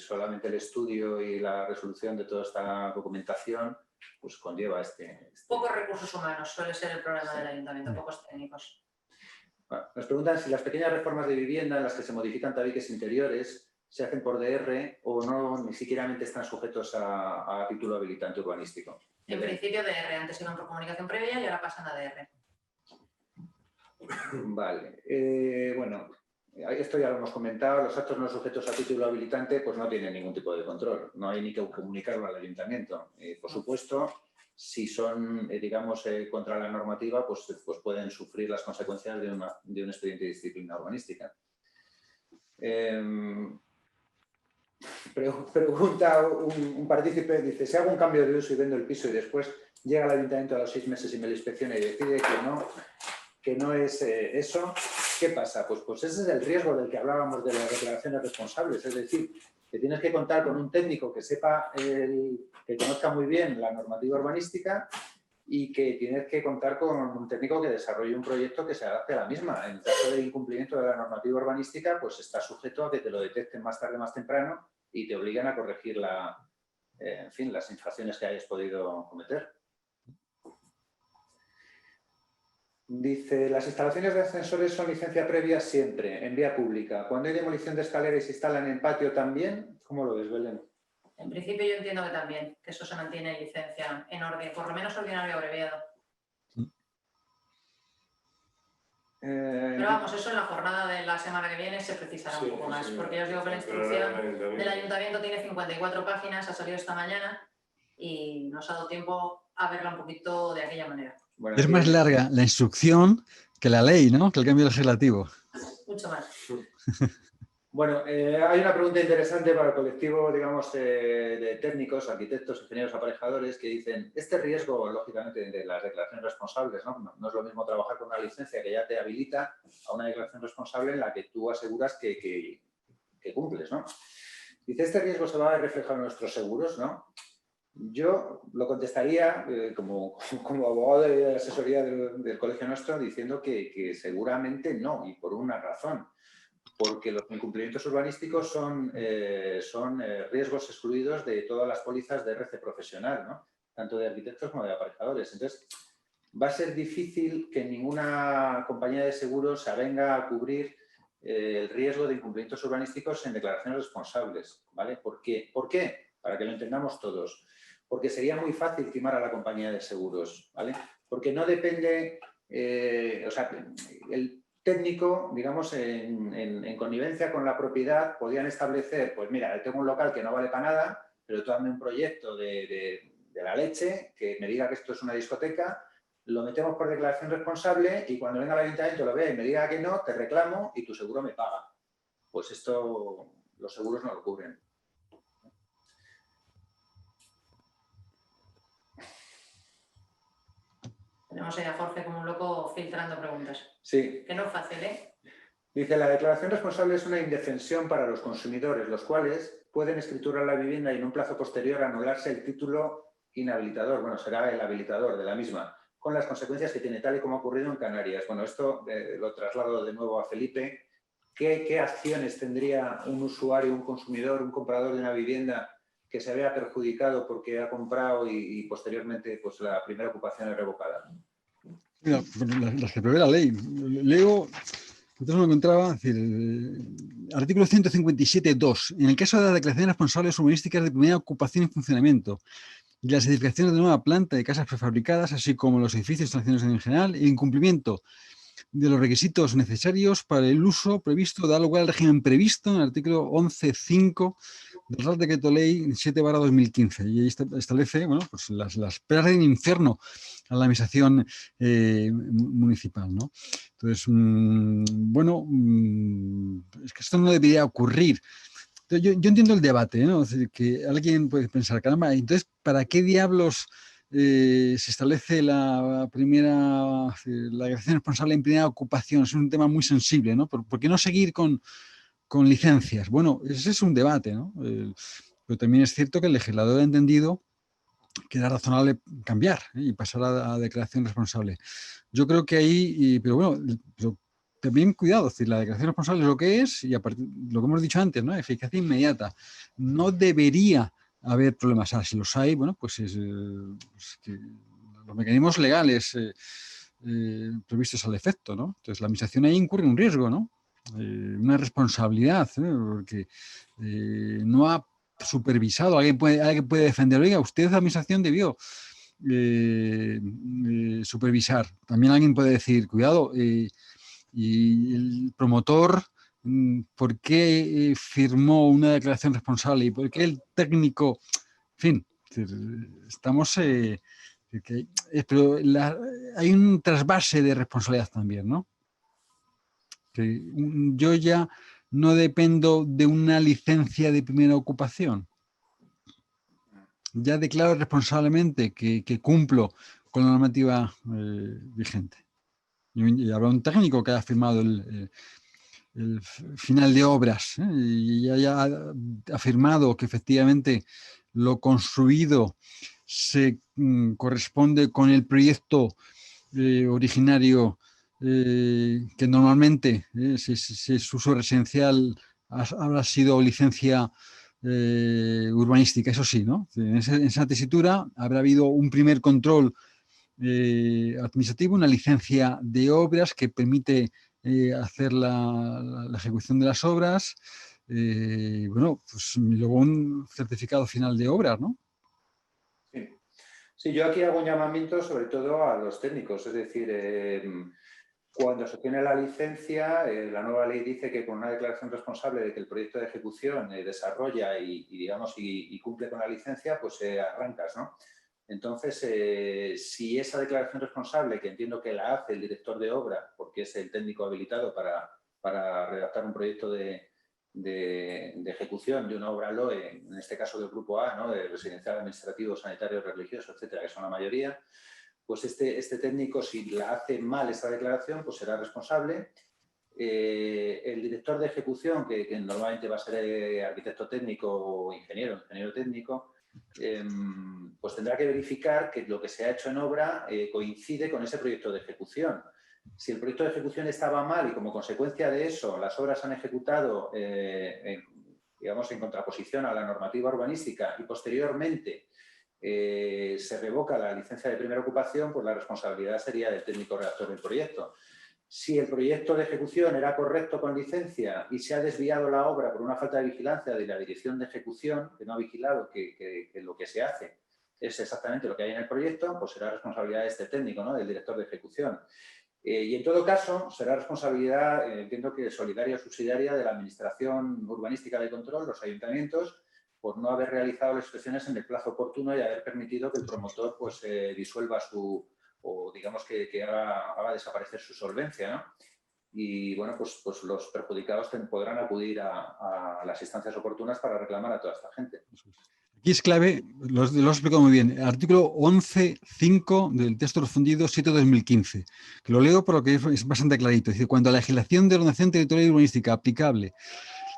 solamente el estudio y la resolución de toda esta documentación pues conlleva este... Pocos recursos humanos suele ser el problema del ayuntamiento, pocos técnicos. Nos preguntan si las pequeñas reformas de vivienda en las que se modifican tabiques interiores se hacen por DR o no, ni siquiera están sujetos a título habilitante urbanístico. En principio DR, antes iban por comunicación previa y ahora pasan a DR. Vale, bueno, esto ya lo hemos comentado, los actos no sujetos a título habilitante pues no tienen ningún tipo de control, no hay ni que comunicarlo al ayuntamiento. Por supuesto, si son, digamos, contra la normativa, pues pueden sufrir las consecuencias de un expediente de disciplina urbanística. Pregunta un partícipe, dice, si hago un cambio de uso y vendo el piso y después llega al ayuntamiento a los 6 meses y me lo inspecciona y decide que no es eso, ¿qué pasa? Pues ese es el riesgo del que hablábamos de las declaraciones responsables, es decir, que tienes que contar con un técnico que sepa, que conozca muy bien la normativa urbanística y que tienes que contar con un técnico que desarrolle un proyecto que se adapte a la misma. En caso de incumplimiento de la normativa urbanística, pues está sujeto a que te lo detecten más tarde, más temprano y te obligan a corregir en fin, las infracciones que hayas podido cometer. Dice, las instalaciones de ascensores son licencia previa siempre, en vía pública. Cuando hay demolición de escaleras y se instalan en patio también, ¿cómo lo ves, Belén? En principio yo entiendo que también, que eso se mantiene en licencia en orden, por lo menos ordinario abreviado. Pero vamos, eso en la jornada de la semana que viene se precisará un poco más, porque ya os digo que la instrucción del ayuntamiento tiene 54 páginas, ha salido esta mañana y nos ha dado tiempo a verla un poquito de aquella manera. Bueno, Es más larga la instrucción que la ley, ¿no? Que el cambio legislativo. Mucho más. Bueno, hay una pregunta interesante para el colectivo, digamos, de técnicos, arquitectos, ingenieros, aparejadores, que dicen, este riesgo, lógicamente, de las declaraciones responsables, ¿no? No es lo mismo trabajar con una licencia que ya te habilita a una declaración responsable en la que tú aseguras que cumples, ¿no? Dice, este riesgo se va a reflejar en nuestros seguros, ¿no? Yo lo contestaría como abogado de asesoría del colegio nuestro diciendo que seguramente no, y por una razón. Porque los incumplimientos urbanísticos son riesgos excluidos de todas las pólizas de RC profesional, ¿no? Tanto de arquitectos como de aparejadores. Entonces, va a ser difícil que ninguna compañía de seguros se avenga a cubrir el riesgo de incumplimientos urbanísticos en declaraciones responsables, ¿vale? ¿Por qué? Para que lo entendamos todos. Porque sería muy fácil timar a la compañía de seguros, ¿vale? Porque no depende, técnico, digamos, en connivencia con la propiedad, podían establecer, pues mira, tengo un local que no vale para nada, pero tú dame un proyecto de la leche, que me diga que esto es una discoteca, lo metemos por declaración responsable y cuando venga el ayuntamiento lo vea y me diga que no, te reclamo y tu seguro me paga. Pues esto los seguros no lo cubren. Tenemos ahí a Jorge como un loco filtrando preguntas. Sí. Que no es fácil, ¿eh? Dice, la declaración responsable es una indefensión para los consumidores, los cuales pueden escriturar la vivienda y en un plazo posterior anularse el título inhabilitador, bueno, será el habilitador de la misma, con las consecuencias que tiene, tal y como ha ocurrido en Canarias. Bueno, esto lo traslado de nuevo a Felipe. ¿Qué acciones tendría un usuario, un consumidor, un comprador de una vivienda que se vea perjudicado porque ha comprado y posteriormente pues, la primera ocupación es revocada? Mira, las que prevé la ley. Leo, entonces me encontraba, es decir, artículo 157.2. En el caso de las declaraciones responsables urbanísticas de primera ocupación y funcionamiento y las edificaciones de nueva planta de casas prefabricadas, así como los edificios e instalaciones en general, el incumplimiento de los requisitos necesarios para el uso previsto da lugar al régimen previsto en el artículo 11.5 del Real Decreto Ley 7/2015. Y ahí establece, bueno, pues las penas del infierno a la administración municipal, ¿no? Entonces, bueno, es que esto no debería ocurrir. Entonces, yo entiendo el debate, ¿no? Es decir, que alguien puede pensar, caramba, entonces, ¿para qué diablos se establece la declaración responsable en primera ocupación? Es un tema muy sensible, ¿no? ¿Por qué no seguir con licencias? Bueno, ese es un debate, ¿no? Pero también es cierto que el legislador ha entendido que era razonable cambiar y pasar a declaración responsable. Yo creo que ahí, pero bueno, pero también cuidado, es decir, la declaración responsable es lo que es y a partir, lo que hemos dicho antes, ¿no? Eficacia inmediata. No debería haber problemas. Si los hay, bueno, pues es que los mecanismos legales previstos al efecto, ¿no? Entonces la administración ahí incurre un riesgo, ¿no? Una responsabilidad, porque no ha supervisado, alguien puede defender, oiga, usted, la administración, debió supervisar. También alguien puede decir, cuidado, y el promotor, ¿por qué firmó una declaración responsable? ¿Y por qué el técnico? En fin, estamos... pero hay un trasvase de responsabilidad también, ¿no? Que yo ya no dependo de una licencia de primera ocupación. Ya declaro responsablemente que cumplo con la normativa vigente. Y habrá un técnico que haya firmado el final de obras y haya afirmado que efectivamente lo construido se corresponde con el proyecto originario que normalmente, si es uso residencial, habrá sido licencia urbanística, eso sí, ¿no? En esa tesitura habrá habido un primer control administrativo, una licencia de obras que permite hacer la ejecución de las obras, bueno, pues luego un certificado final de obras, ¿no? Sí. Sí, yo aquí hago un llamamiento sobre todo a los técnicos, es decir, cuando se tiene la licencia, la nueva ley dice que con una declaración responsable de que el proyecto de ejecución desarrolla y cumple con la licencia, pues arrancas, ¿no? Entonces, si esa declaración responsable, que entiendo que la hace el director de obra, porque es el técnico habilitado para redactar un proyecto de ejecución de una obra LOE, en este caso del grupo A, ¿no? De residencial, administrativo, sanitario, religioso, etcétera, que son la mayoría, pues este técnico, si la hace mal esta declaración, pues será responsable. El director de ejecución, que normalmente va a ser arquitecto técnico o ingeniero técnico, pues tendrá que verificar que lo que se ha hecho en obra coincide con ese proyecto de ejecución. Si el proyecto de ejecución estaba mal y como consecuencia de eso las obras se han ejecutado en contraposición a la normativa urbanística y posteriormente se revoca la licencia de primera ocupación, pues la responsabilidad sería del técnico redactor del proyecto. Si el proyecto de ejecución era correcto con licencia y se ha desviado la obra por una falta de vigilancia de la dirección de ejecución, que no ha vigilado que lo que se hace es exactamente lo que hay en el proyecto, pues será responsabilidad de este técnico, ¿no? Del director de ejecución. Y en todo caso, será responsabilidad, entiendo que solidaria o subsidiaria, de la Administración Urbanística de Control, los ayuntamientos, por no haber realizado las inspecciones en el plazo oportuno y haber permitido que el promotor pues, disuelva o digamos que haga desaparecer su solvencia, ¿no? Y bueno, pues los perjudicados podrán acudir a las instancias oportunas para reclamar a toda esta gente. Aquí es clave, lo he explicado muy bien, el artículo 11.5 del texto refundido 7/2015, que lo leo por lo que es bastante clarito. Dice, cuando la legislación de ordenación territorial y urbanística aplicable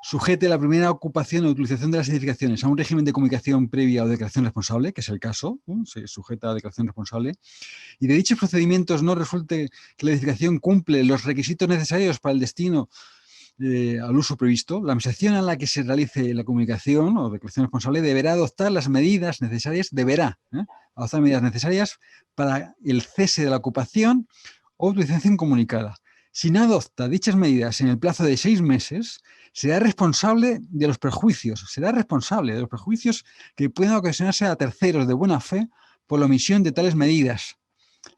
sujete la primera ocupación o utilización de las edificaciones a un régimen de comunicación previa o declaración responsable, que es el caso, ¿no? Se sujeta a declaración responsable, y de dichos procedimientos no resulte que la edificación cumple los requisitos necesarios para el destino al uso previsto, la administración en la que se realice la comunicación o declaración responsable deberá adoptar las medidas necesarias, adoptar medidas necesarias para el cese de la ocupación o utilización comunicada. Si no adopta dichas medidas en el plazo de 6 meses, será responsable de los perjuicios, que puedan ocasionarse a terceros de buena fe por la omisión de tales medidas.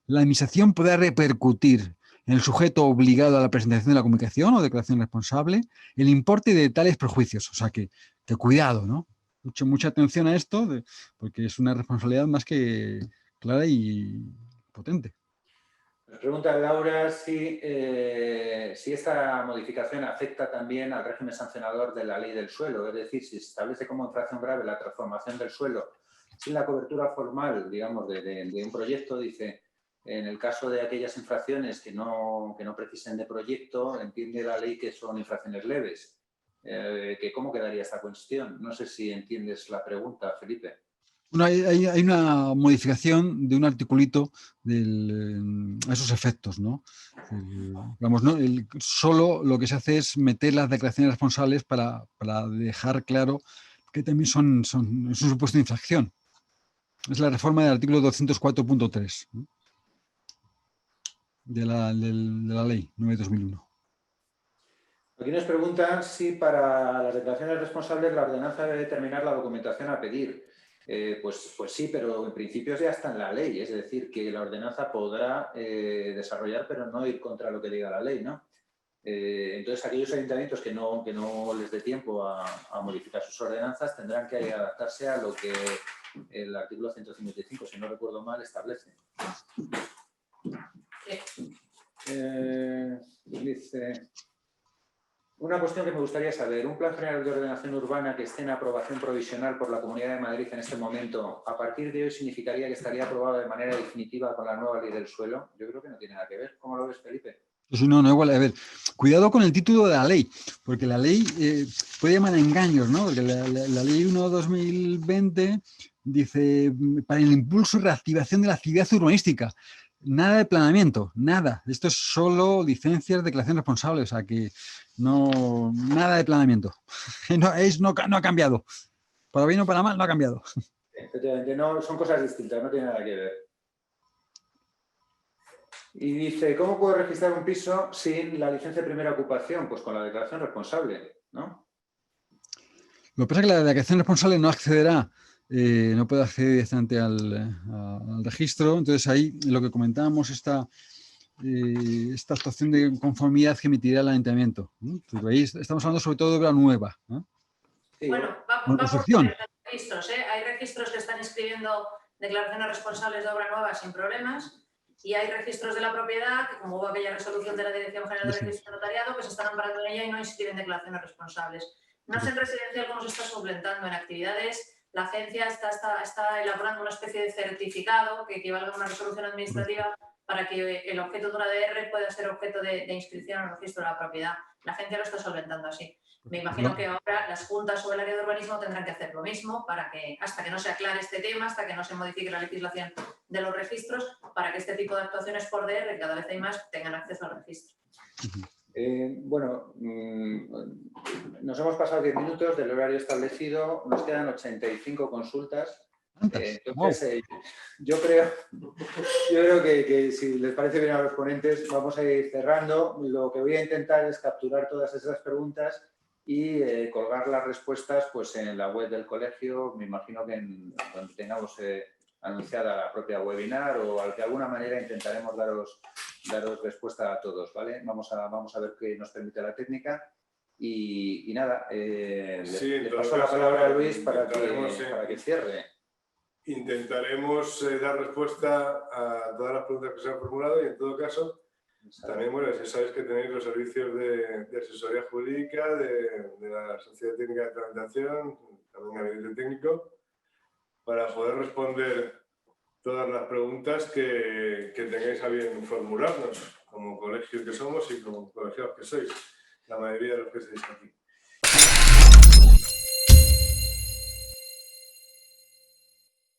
La administración podrá repercutir en el sujeto obligado a la presentación de la comunicación o declaración responsable el importe de tales perjuicios. O sea que cuidado, ¿no? Mucha atención a esto, porque es una responsabilidad más que clara y potente. Nos pregunta Laura si esta modificación afecta también al régimen sancionador de la ley del suelo, es decir, si se establece como infracción grave la transformación del suelo sin la cobertura formal, digamos, de un proyecto, dice, en el caso de aquellas infracciones que no precisen de proyecto, entiende la ley que son infracciones leves. ¿Cómo quedaría esta cuestión? No sé si entiendes la pregunta, Felipe. Bueno, hay una modificación de un articulito a esos efectos, ¿no? Solo lo que se hace es meter las declaraciones responsables para dejar claro que también es un supuesto de infracción. Es la reforma del artículo 204.3 de la ley 9/2001. Aquí nos preguntan si para las declaraciones responsables la ordenanza debe determinar la documentación a pedir. Pues sí, pero en principio ya está en la ley, es decir, que la ordenanza podrá desarrollar, pero no ir contra lo que diga la ley, ¿no? Entonces, aquellos ayuntamientos que no les dé tiempo a modificar sus ordenanzas tendrán que adaptarse a lo que el artículo 155, si no recuerdo mal, establece. Dice... Una cuestión que me gustaría saber, un plan general de ordenación urbana que esté en aprobación provisional por la Comunidad de Madrid en este momento, ¿a partir de hoy significaría que estaría aprobado de manera definitiva con la nueva ley del suelo? Yo creo que no tiene nada que ver. ¿Cómo lo ves, Felipe? Sí, no, igual. A ver, cuidado con el título de la ley, porque la ley puede llamar a engaños, ¿no? Porque la ley 1/2020 dice, para el impulso y reactivación de la actividad urbanística. Nada de planeamiento, nada. Esto es solo licencias, declaración responsable, o sea que no, nada de planeamiento. No ha cambiado. Para bien o para mal, no ha cambiado. Efectivamente, no, son cosas distintas, no tiene nada que ver. Y dice, ¿cómo puedo registrar un piso sin la licencia de primera ocupación? Pues con la declaración responsable, ¿no? Lo que pasa es que la declaración responsable no accederá, no puede acceder directamente al registro. Entonces ahí lo que comentábamos, esta actuación de conformidad que emitirá el ayuntamiento. Entonces, ahí estamos hablando sobre todo de obra nueva, ¿no? Sí. Bueno, vamos a ver registros, ¿eh? Hay registros que están inscribiendo declaraciones responsables de obra nueva sin problemas y hay registros de la propiedad que, como hubo aquella resolución de la Dirección General de Registro Notariado, que se están amparando en ella y no inscriben declaraciones responsables. No es en residencial como se está suplementando en actividades. La agencia está elaborando una especie de certificado que equivale a una resolución administrativa para que el objeto de una DR pueda ser objeto de inscripción en el registro de la propiedad. La agencia lo está solventando así. Me imagino que ahora las juntas o el área de urbanismo tendrán que hacer lo mismo para que, hasta que no se aclare este tema, hasta que no se modifique la legislación de los registros, para que este tipo de actuaciones por DR, cada vez hay más, tengan acceso al registro. Bueno, nos hemos pasado 10 minutos del horario establecido, nos quedan 85 consultas. Entonces, yo creo que si les parece bien a los ponentes, vamos a ir cerrando. Lo que voy a intentar es capturar todas esas preguntas y colgar las respuestas pues, en la web del colegio. Me imagino que cuando tengamos anunciada la propia webinar o de alguna manera intentaremos daros daros respuesta a todos, ¿vale? Vamos a ver qué nos permite la técnica. Y nada, le paso la palabra a Luis para que cierre. Intentaremos dar respuesta a todas las preguntas que se han formulado y en todo caso, también, bueno, ya sabéis que tenéis los servicios de asesoría jurídica, de la Sociedad Técnica de Tramitación, también gabinete técnico, para poder responder todas las preguntas que tengáis a bien formularnos, como colegio que somos y como colegiados que sois, la mayoría de los que estáis aquí.